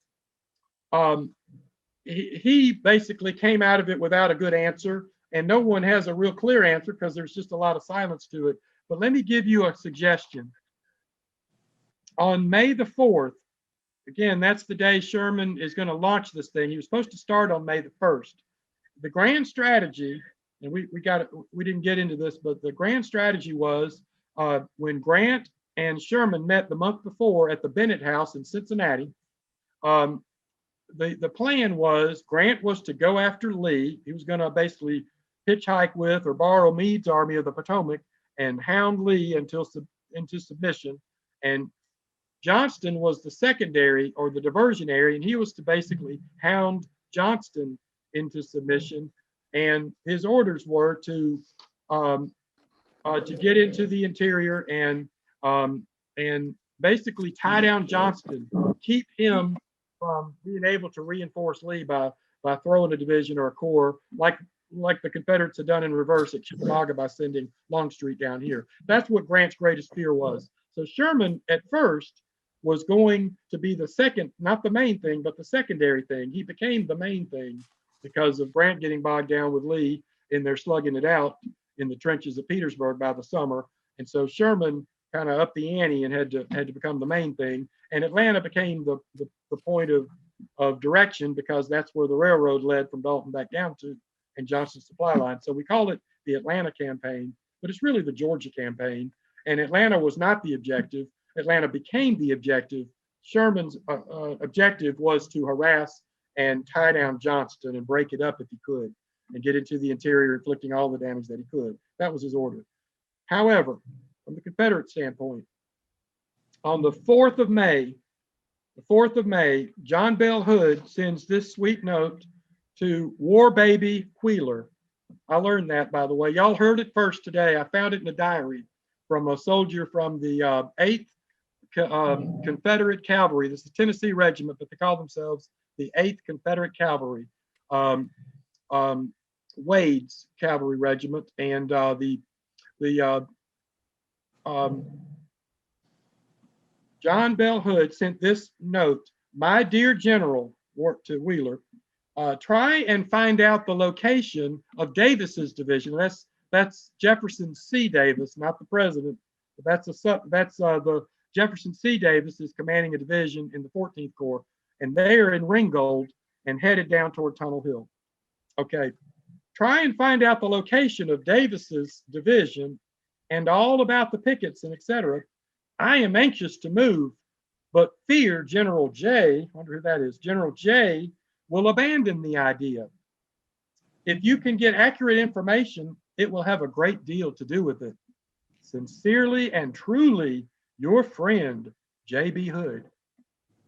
he basically came out of it without a good answer, and no one has a real clear answer because there's just a lot of silence to it. But let me give you a suggestion. On May the 4th, again, that's the day Sherman is going to launch this thing. He was supposed to start on May the 1st. The grand strategy, and we didn't get into this, but the grand strategy was when Grant and Sherman met the month before at the Bennett House in Cincinnati. The plan was Grant was to go after Lee. He was going to basically hitchhike with or borrow Meade's Army of the Potomac and hound Lee into submission. And Johnston was the secondary or the diversionary, and he was to basically hound Johnston into submission. And his orders were to get into the interior and basically tie down Johnston, keep him from being able to reinforce Lee by throwing a division or a corps like the Confederates had done in reverse at Chickamauga by sending Longstreet down here. That's what Grant's greatest fear was. So Sherman at first was going to be the second, not the main thing, but the secondary thing. He became the main thing because of Grant getting bogged down with Lee in their slugging it out in the trenches of Petersburg by the summer. And so Sherman kind of upped the ante and had to become the main thing. And Atlanta became the point of direction because that's where the railroad led from Dalton back down to and Johnston's supply line. So we call it the Atlanta campaign, but it's really the Georgia campaign. And Atlanta was not the objective. Atlanta became the objective. Sherman's objective was to harass and tie down Johnston and break it up if he could and get into the interior, inflicting all the damage that he could. That was his order. However, from the Confederate standpoint, on the 4th of May, John Bell Hood sends this sweet note to War Baby Wheeler. I learned that, by the way. Y'all heard it first today. I found it in a diary from a soldier from the 8th Confederate Cavalry. This is a Tennessee regiment, but they call themselves the 8th Confederate Cavalry, Wade's Cavalry Regiment, and John Bell Hood sent this note: "My dear General," to Wheeler, "try and find out the location of Davis's division." That's Jefferson C. Davis, not the president. But that's the Jefferson C. Davis is commanding a division in the 14th Corps, and they are in Ringgold and headed down toward Tunnel Hill. Okay, try and find out the location of Davis's division and all about the pickets and etc. I am anxious to move, but fear General J, I wonder who that is, General J will abandon the idea. If you can get accurate information, it will have a great deal to do with it. Sincerely and truly, your friend, J.B. Hood.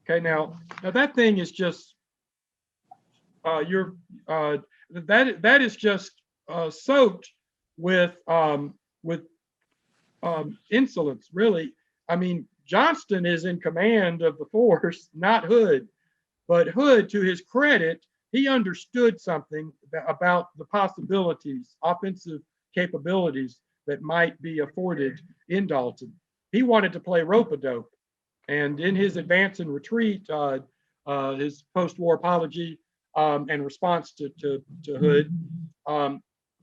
Okay, now that thing is just that is just soaked with insolence, really. I mean, Johnston is in command of the force, not Hood. But Hood, to his credit, he understood something about the possibilities, offensive capabilities that might be afforded in Dalton. He wanted to play rope-a-dope. And in his advance and retreat, his post-war apology and response to Hood,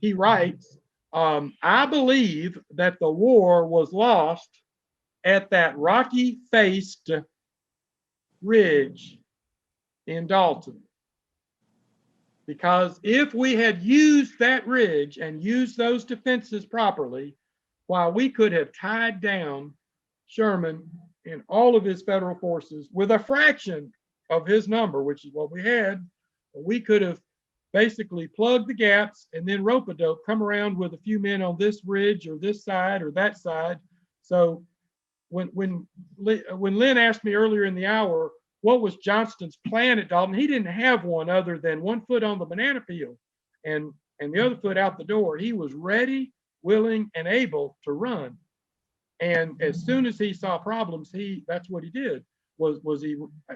he writes, "I believe that the war was lost at that rocky-faced ridge in Dalton. Because if we had used that ridge and used those defenses properly, while we could have tied down Sherman and all of his federal forces with a fraction of his number, which is what we had, we could have basically plugged the gaps and then rope-a-dope, come around with a few men on this ridge or this side or that side." So when Lynn asked me earlier in the hour, what was Johnston's plan at Dalton? He didn't have one other than one foot on the banana peel and the other foot out the door. He was ready, willing, and able to run. And as soon as he saw problems, that's what he did.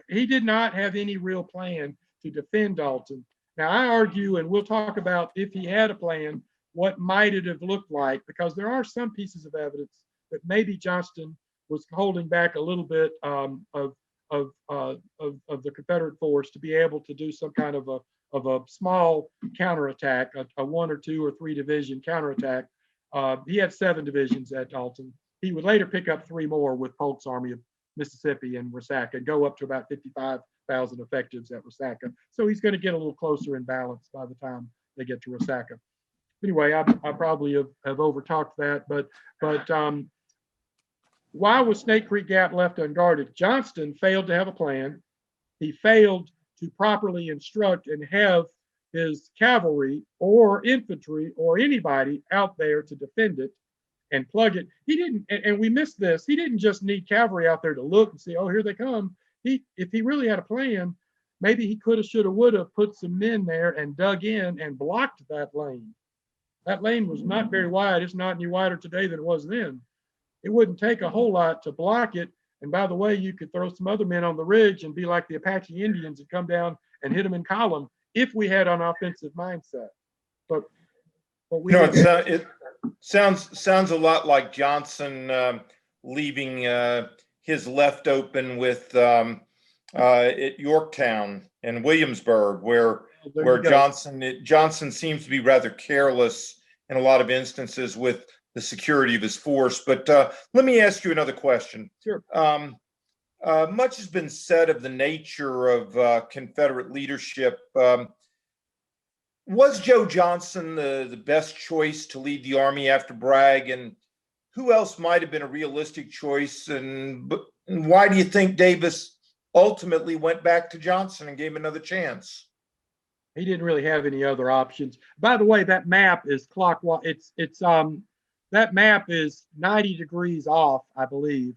He did not have any real plan to defend Dalton. Now I argue, and we'll talk about if he had a plan, what might it have looked like, because there are some pieces of evidence that maybe Johnston was holding back a little bit of the Confederate force to be able to do some kind of a small counterattack, a 1 or 2 or 3 division counterattack. He had 7 divisions at Dalton. He would later pick up 3 more with Polk's Army of Mississippi and Resaca, and go up to about 55,000 effectives at Resaca. So he's going to get a little closer in balance by the time they get to Resaca. Anyway, I probably have overtalked that, but why was Snake Creek Gap left unguarded? Johnston failed to have a plan. He failed to properly instruct and have his cavalry or infantry or anybody out there to defend it and plug it. He didn't, and we missed this, he didn't just need cavalry out there to look and see, oh, here they come. If he really had a plan, maybe he could have, should have, would have put some men there and dug in and blocked that lane. That lane was not very wide. It's not any wider today than it was then. It wouldn't take a whole lot to block it. And by the way, you could throw some other men on the ridge and be like the Apache Indians and come down and hit them in column if we had an offensive mindset. But we it sounds a lot like Johnson leaving his left open with at Yorktown and Williamsburg, where Johnson seems to be rather careless in a lot of instances with the security of his force. But let me ask you another question. Sure. Much has been said of the nature of Confederate leadership. Was Joe Johnson the best choice to lead the Army after Bragg? And who else might have been a realistic choice? And why do you think Davis ultimately went back to Johnson and gave him another chance? He didn't really have any other options. By the way, that map is clockwise. That map is 90 degrees off, I believe.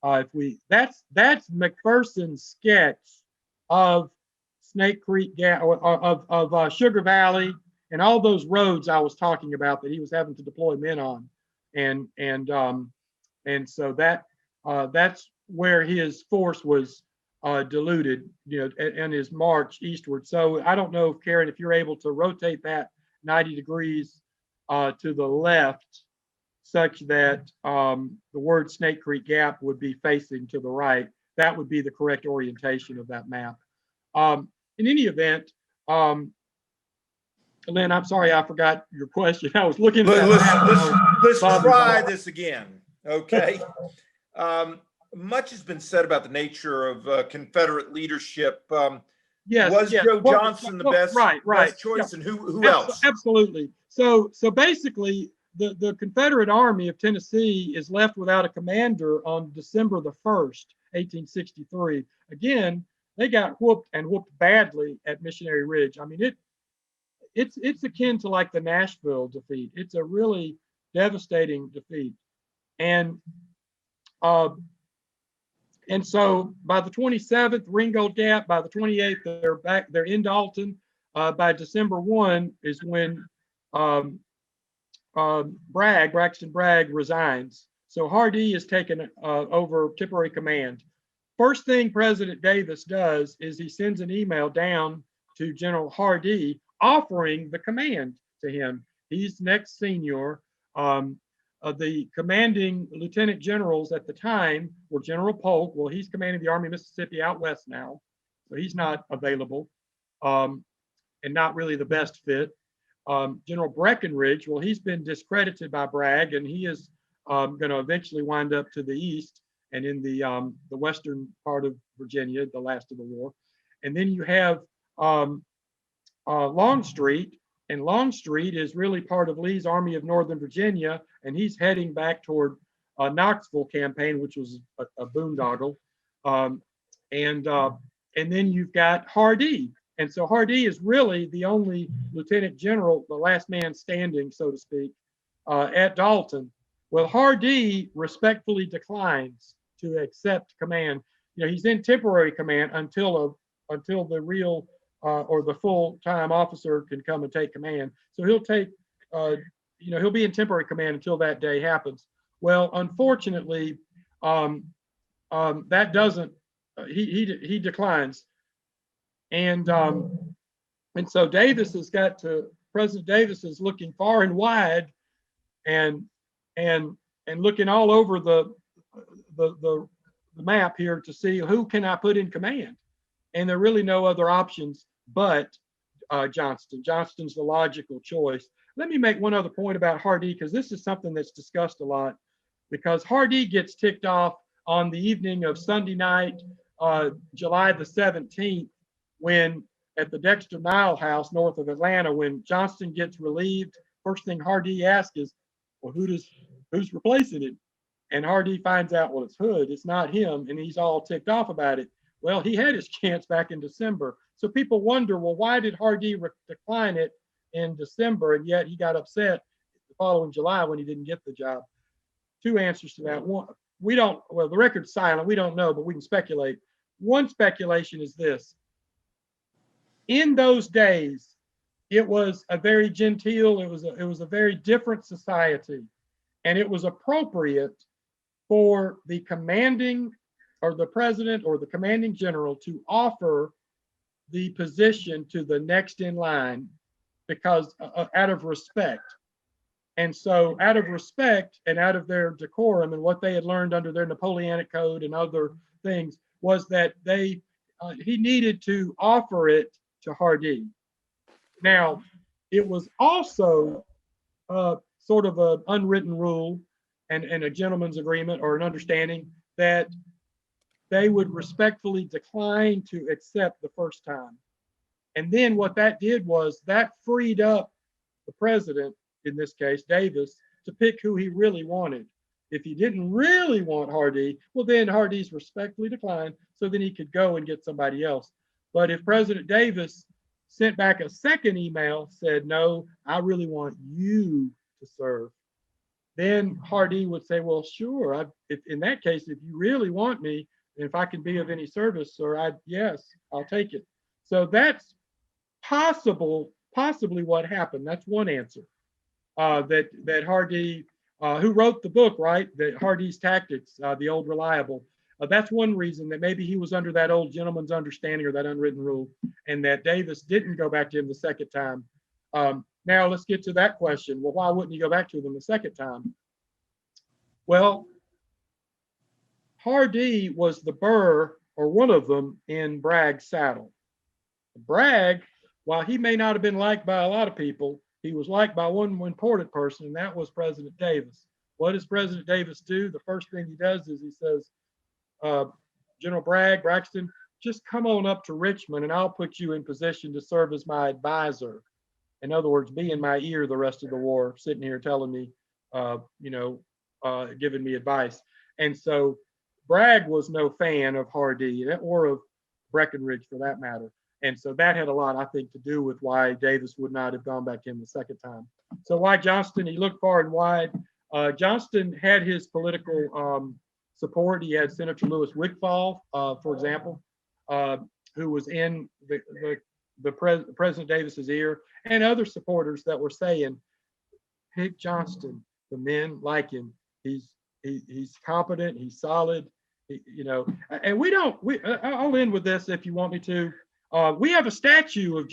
That's McPherson's sketch of Snake Creek Gap, of Sugar Valley and all those roads I was talking about that he was having to deploy men on, and so that's where his force was diluted, and his march eastward. So I don't know, Karen, if you're able to rotate that 90 degrees to the left, such that the word Snake Creek Gap would be facing to the right. That would be the correct orientation of that map. In any event, Lynn, I'm sorry, I forgot your question. I was looking at that. Let's try this again. Okay. Much has been said about the nature of Confederate leadership. Yes, was yes. Joe Johnston the best choice, yeah. and who else? Absolutely. So basically, the Confederate Army of Tennessee is left without a commander on December the 1st, 1863. Again, they got whooped badly at Missionary Ridge. I mean, it's akin to like the Nashville defeat. It's a really devastating defeat. And so by the 27th, Ringgold Gap. By the 28th, they're back. They're in Dalton. By December 1 is when Braxton Bragg resigns. So Hardee is taken over temporary command. First thing President Davis does is he sends an email down to General Hardee offering the command to him. He's next senior. The commanding lieutenant generals at the time were General Polk. Well, he's commanding the Army of Mississippi out west now, so he's not available, and not really the best fit. General Breckinridge, well, he's been discredited by Bragg, and he is going to eventually wind up to the east and in the western part of Virginia, the last of the war. And then you have Longstreet, and Longstreet is really part of Lee's Army of Northern Virginia, and he's heading back toward Knoxville campaign, which was a boondoggle. And then you've got Hardee. And so Hardee is really the only lieutenant general, the last man standing, so to speak, at Dalton. Well, Hardee respectfully declines to accept command. He's in temporary command until the real or the full-time officer can come and take command. So he'll take, he'll be in temporary command until that day happens. Well, unfortunately, that doesn't. He declines, and so Davis has got to. President Davis is looking far and wide, and looking all over the map here to see who can I put in command, and there are really no other options but Johnston. Johnston's the logical choice. Let me make one other point about Hardee, because this is something that's discussed a lot, because Hardee gets ticked off on the evening of Sunday night, July the 17th, when at the Dexter Nile House north of Atlanta, when Johnston gets relieved, first thing Hardee asks is, well, who's replacing him? And Hardee finds out, well, it's Hood, it's not him, and he's all ticked off about it. Well, he had his chance back in December. So people wonder, well, why did Hardee decline it in December, and yet he got upset the following July when he didn't get the job? Two answers to that. One, the record's silent, we don't know, but we can speculate. One speculation is this. In those days, it was a very genteel, it was a very different society, and it was appropriate for the commanding or the president or the commanding general to offer the position to the next in line, because out of respect. And so out of respect and out of their decorum and what they had learned under their Napoleonic Code and other things was that he needed to offer it to Hardee. Now, it was also sort of an unwritten rule and a gentleman's agreement or an understanding that they would respectfully decline to accept the first time. And then what that did was that freed up the president, in this case, Davis, to pick who he really wanted. If he didn't really want Hardee, well, then Hardee's respectfully declined, so then he could go and get somebody else. But if President Davis sent back a second email, said, no, I really want you to serve, then Hardee would say, well, sure, if in that case, if you really want me, if I can be of any service, sir, yes, I'll take it. So that's possibly what happened. That's one answer. That Hardee, who wrote the book, right? That Hardee's Tactics, the old reliable. That's one reason that maybe he was under that old gentleman's understanding or that unwritten rule, and that Davis didn't go back to him the second time. Now let's get to that question. Well, why wouldn't he go back to them the second time? Well, Hardee was the burr, or one of them, in Bragg's saddle. Bragg, while he may not have been liked by a lot of people, he was liked by one important person, and that was President Davis. What does President Davis do? The first thing he does is he says, General Braxton, just come on up to Richmond and I'll put you in position to serve as my advisor. In other words, be in my ear the rest of the war, sitting here telling me, giving me advice. And so Bragg was no fan of Hardee or of Breckinridge for that matter. And so that had a lot, I think, to do with why Davis would not have gone back in the second time. So why Johnston? He looked far and wide. Johnston had his political support. He had Senator Lewis Wigfall, for example, who was in President Davis's ear, and other supporters that were saying, pick Johnston. The men like him. He's competent. He's solid. And I'll end with this if you want me to. We have a statue of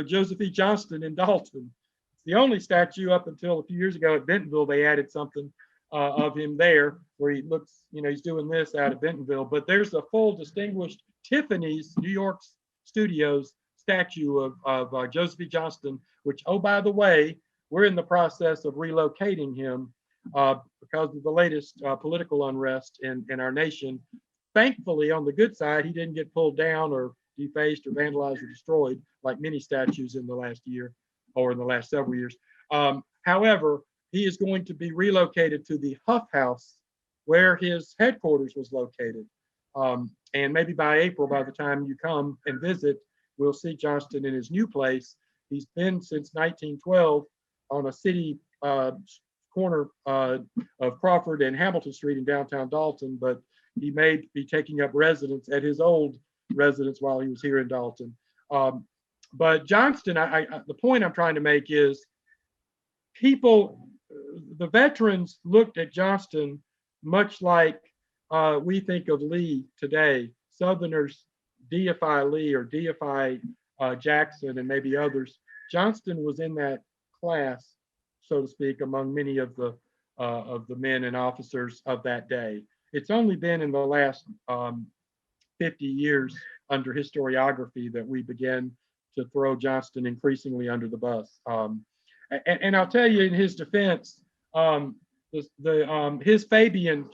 Joseph E. Johnston in Dalton. It's the only statue up until a few years ago at Bentonville. They added something of him there where he looks, he's doing this out of Bentonville. But there's a full distinguished Tiffany's New York Studios statue of Joseph E. Johnston, which, oh, by the way, we're in the process of relocating him because of the latest political unrest in our nation. Thankfully, on the good side, he didn't get pulled down or defaced or vandalized or destroyed like many statues in the last year or in the last several years. However, he is going to be relocated to the Huff House where his headquarters was located. And maybe by April, by the time you come and visit, we'll see Johnston in his new place. He's been since 1912 on a city corner of Crawford and Hamilton Street in downtown Dalton, but he may be taking up residence at his old residence while he was here in Dalton. But Johnston, the point I'm trying to make is the veterans looked at Johnston much like we think of Lee today. Southerners deify Lee or deify Jackson and maybe others. Johnston was in that class, so to speak, among many of the men and officers of that day. It's only been in the last 50 years under historiography that we began to throw Johnston increasingly under the bus. And I'll tell you, in his defense, his Fabian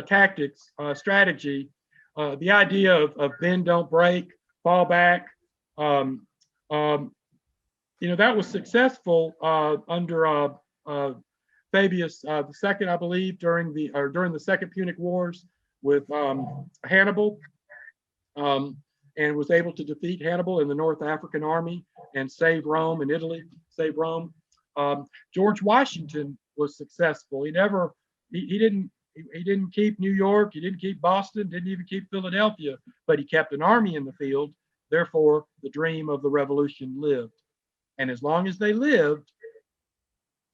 tactics strategy, the idea of bend, don't break, fall back, that was successful under Fabius II, I believe, during the Second Punic Wars with Hannibal, and was able to defeat Hannibal in the North African army and save Rome and Italy, save Rome. George Washington was successful. He didn't keep New York, he didn't keep Boston, didn't even keep Philadelphia, but he kept an army in the field. Therefore, the dream of the revolution lived. And as long as they lived,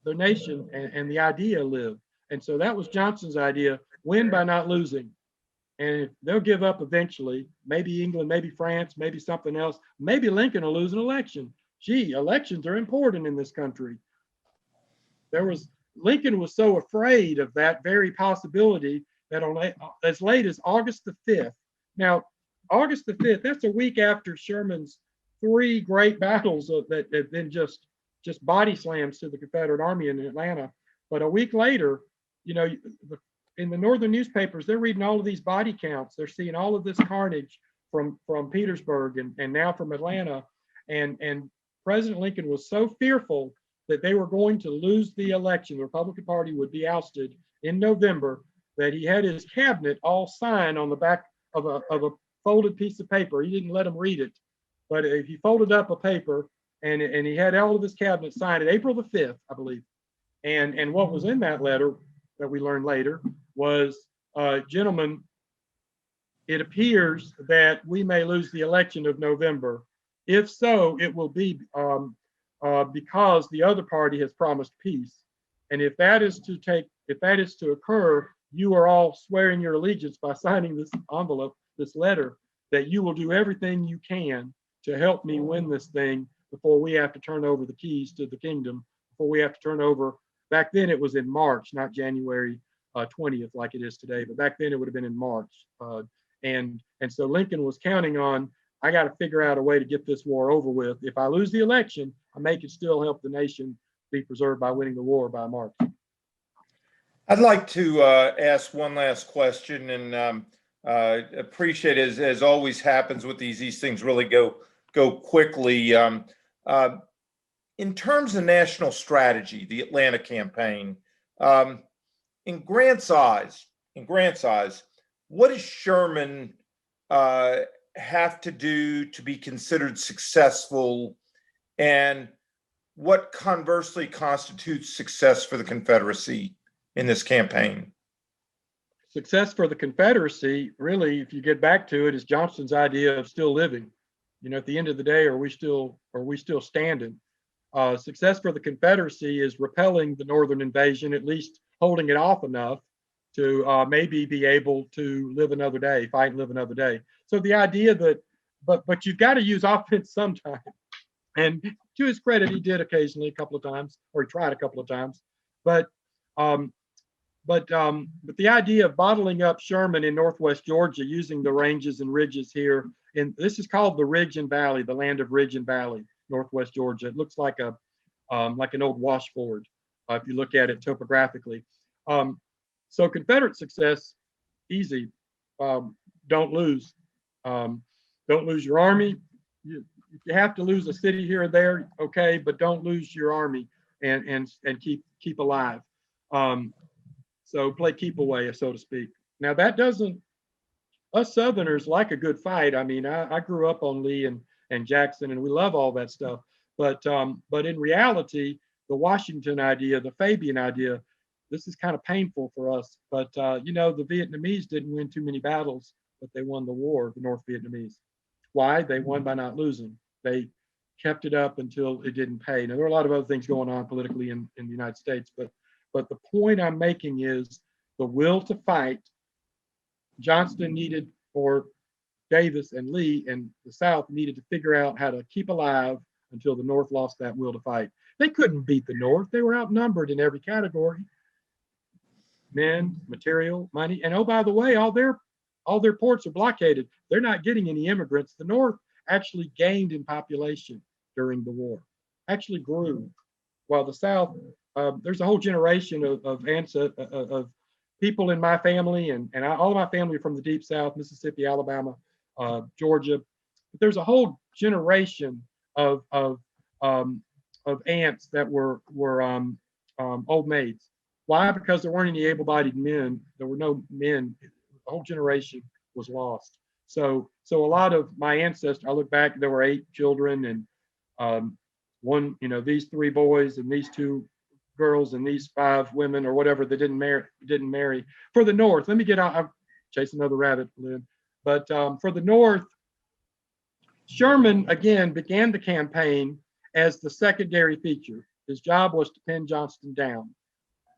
the nation and the idea lived. And so that was Johnston's idea: win by not losing. And they'll give up eventually. Maybe England, maybe France, maybe something else. Maybe Lincoln will lose an election. Gee, elections are important in this country. Lincoln was so afraid of that very possibility that on as late as August the 5th. Now, August the 5th, that's a week after Sherman's 3 great battles that had been just body slams to the Confederate Army in Atlanta. But a week later, in the northern newspapers, they're reading all of these body counts. They're seeing all of this carnage from Petersburg and now from Atlanta. And President Lincoln was so fearful that they were going to lose the election, the Republican Party would be ousted in November, that he had his cabinet all sign on the back of a folded piece of paper. He didn't let them read it, but he folded up a paper and he had all of his cabinet signed it April the 5th, I believe. And what was in that letter that we learned later was, gentlemen, it appears that we may lose the election of November. If so, it will be because the other party has promised peace. And if that is to occur, you are all swearing your allegiance by signing this envelope, this letter, that you will do everything you can to help me win this thing before we have to turn over the keys to the kingdom, before we have to turn over. Back then it was in March, not January 20th like it is today, but back then it would have been in March. And so Lincoln was counting on, I got to figure out a way to get this war over with. If I lose the election, I may could still help the nation be preserved by winning the war by March. I'd like to ask one last question, and appreciate, as always happens with these things really go quickly. In terms of national strategy, the Atlanta campaign, in Grant's eyes, what does Sherman have to do to be considered successful, and what conversely constitutes success for the Confederacy in this campaign? Success for the Confederacy, really, if you get back to it, is Johnston's idea of still living. You know, at the end of the day, are we still standing? Success for the Confederacy is repelling the Northern invasion, at least holding it off enough to maybe be able to live another day, fight and live another day. So the idea that, but you've got to use offense sometime. And to his credit, he did occasionally, a couple of times, or he tried a couple of times. But the idea of bottling up Sherman in Northwest Georgia, using the ranges and ridges here, and this is called the Ridge and Valley, the land of Ridge and Valley, Northwest Georgia. It looks like like an old washboard if you look at it topographically. So Confederate success, easy. Don't lose. Don't lose your army. If you have to lose a city here or there, okay, but don't lose your army and keep alive. So play keep away, so to speak. Now that doesn't, us Southerners like a good fight. I mean, I grew up on Lee and Jackson, and we love all that stuff. But in reality, the Washington idea, the Fabian idea, this is kind of painful for us. But you know, the Vietnamese didn't win too many battles, but they won the war, the North Vietnamese. Why? They won by not losing. They kept it up until it didn't pay. Now, there are a lot of other things going on politically in the United States, but the point I'm making is the will to fight. Johnston needed, or Davis and Lee and the South needed to figure out how to keep alive until the North lost that will to fight. They couldn't beat the North. They were outnumbered in every category. Men, material, money, and oh, by the way, all their ports are blockaded. They're not getting any immigrants. The North actually gained in population during the war, actually grew, while the South, there's a whole generation of people in my family, and all of my family from the deep South, Mississippi, Alabama, Georgia. But there's a whole generation of aunts that were old maids. Why? Because there weren't any able-bodied men. There were no men. The whole generation was lost. So a lot of my ancestors, I look back, there were 8 children, and one, you know, these 3 boys and these 2 girls and these 5 women or whatever that didn't marry. For the North, let me get out, I'll chase another rabbit, Lynn. But for the North, Sherman again began the campaign as the secondary feature. His job was to pin Johnston down.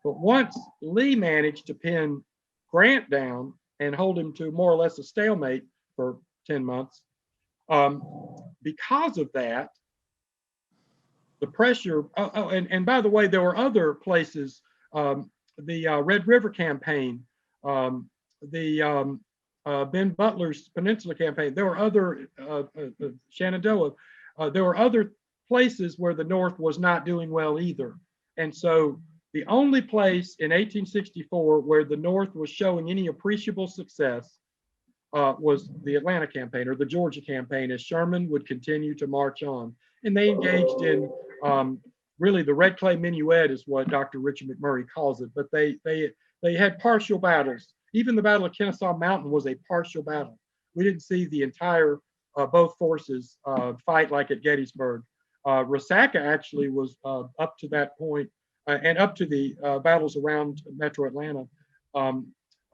But once Lee managed to pin Grant down and hold him to more or less a stalemate for 10 months, because of that, the pressure, and by the way, there were other places, the Red River campaign, the Ben Butler's Peninsula campaign, there were other, Shenandoah, there were other places where the North was not doing well either. And so the only place in 1864 where the North was showing any appreciable success was the Atlanta campaign, or the Georgia campaign, as Sherman would continue to march on. And they engaged in really the Red Clay Minuet is what Dr. Richard McMurray calls it, but they had partial battles. Even the Battle of Kennesaw Mountain was a partial battle. We didn't see the entire, both forces fight like at Gettysburg. Resaca actually was up to that point, and up to the battles around Metro Atlanta.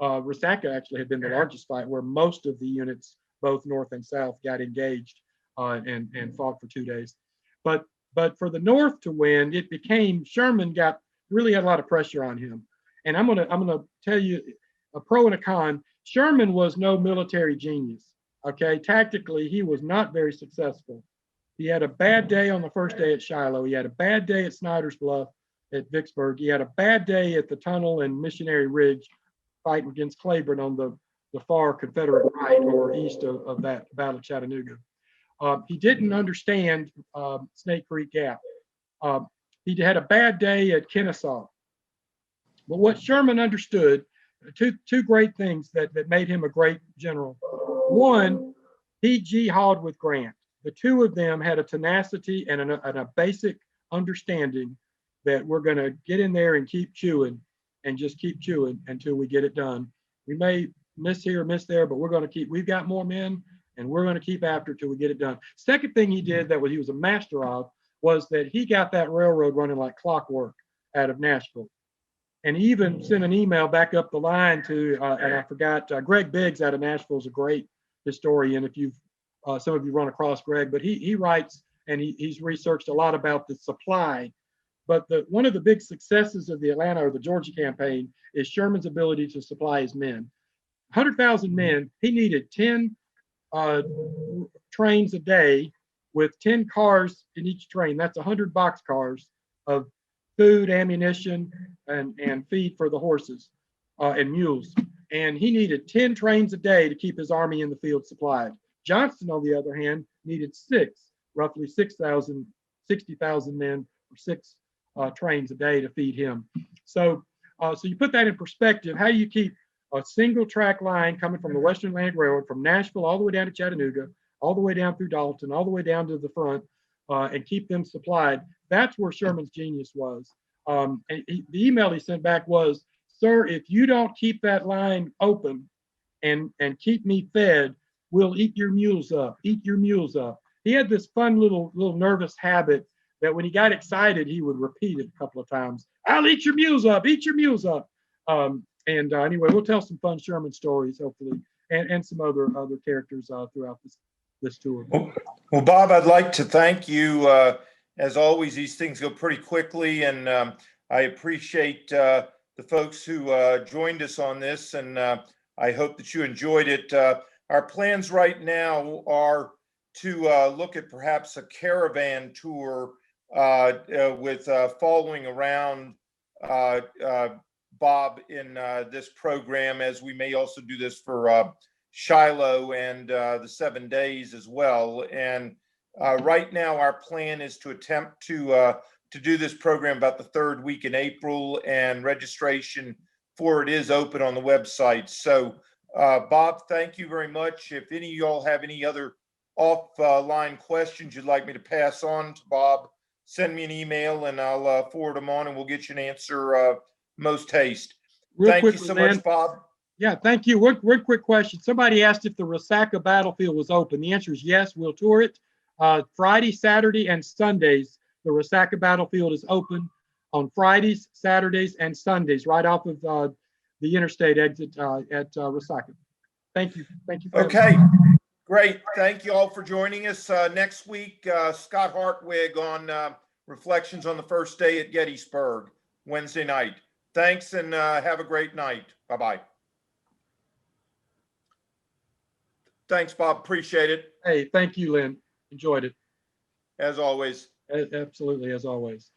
Resaca actually had been the largest fight, where most of the units, both North and South, got engaged and fought for 2 days. But But for the North to win, it became Sherman really had a lot of pressure on him. And I'm gonna tell you a pro and a con. Sherman was no military genius. Okay, tactically he was not very successful. He had a bad day on the first day at Shiloh. He had a bad day at Snyder's Bluff at Vicksburg. He had a bad day at the tunnel and Missionary Ridge, fighting against Claiborne on the far Confederate right or east of that Battle of Chattanooga. He didn't understand Snake Creek Gap. He had a bad day at Kennesaw. But what Sherman understood, two great things that made him a great general. One, he jihad with Grant. The two of them had a tenacity and a basic understanding that we're going to get in there and keep chewing and just keep chewing until we get it done. We may miss here or miss there, but we've got more men and we're going to keep after it till we get it done. Second thing he did that he was a master of was that he got that railroad running like clockwork out of Nashville. And he even sent an email back up the line to, and I forgot, Greg Biggs out of Nashville is a great historian. If some of you run across Greg, but he writes and he's researched a lot about the supply. But one of the big successes of the Atlanta or the Georgia campaign is Sherman's ability to supply his men. 100,000 men, he needed 10 trains a day with 10 cars in each train. That's 100 boxcars of food, ammunition, and feed for the horses and mules. And he needed 10 trains a day to keep his army in the field supplied. Johnston, on the other hand, needed roughly 60,000 men for 6 trains a day to feed him. So you put that in perspective. How do you keep a single track line coming from the Western Atlantic Railroad from Nashville all the way down to Chattanooga, all the way down through Dalton, all the way down to the front, and keep them supplied? That's where Sherman's genius was. The email he sent back was, "Sir, if you don't keep that line open and keep me fed, we'll eat your mules up, eat your mules up." He had this fun little nervous habit that when he got excited, he would repeat it a couple of times. "I'll eat your mules up, eat your mules up." Anyway, we'll tell some fun Sherman stories, hopefully, and some other characters throughout this tour. Well, Bob, I'd like to thank you. As always, these things go pretty quickly, and I appreciate the folks who joined us on this, and I hope that you enjoyed it. Our plans right now are to look at perhaps a caravan tour with following around Bob in this program, as we may also do this for Shiloh and the 7 days as well. And right now, our plan is to attempt to do this program about the 3rd week in April, and registration for it is open on the website. So, Bob, thank you very much. If any of y'all have any other offline questions you'd like me to pass on to Bob, send me an email and I'll forward them on, and we'll get you an answer most haste. Thank you so much, Bob. Yeah, thank you. One quick question. Somebody asked if the Resaca battlefield was open. The answer is yes, we'll tour it. Friday, Saturday, and Sundays, the Resaca battlefield is open on Fridays, Saturdays, and Sundays, right off of the interstate exit at Resaca. Thank you. Thank you. Okay, great. Thank you all for joining us. Next week, Scott Hartwig on Reflections on the First Day at Gettysburg, Wednesday night. Thanks, and have a great night. Bye-bye. Thanks, Bob. Appreciate it. Hey, thank you, Lynn. Enjoyed it. As always. Absolutely, as always.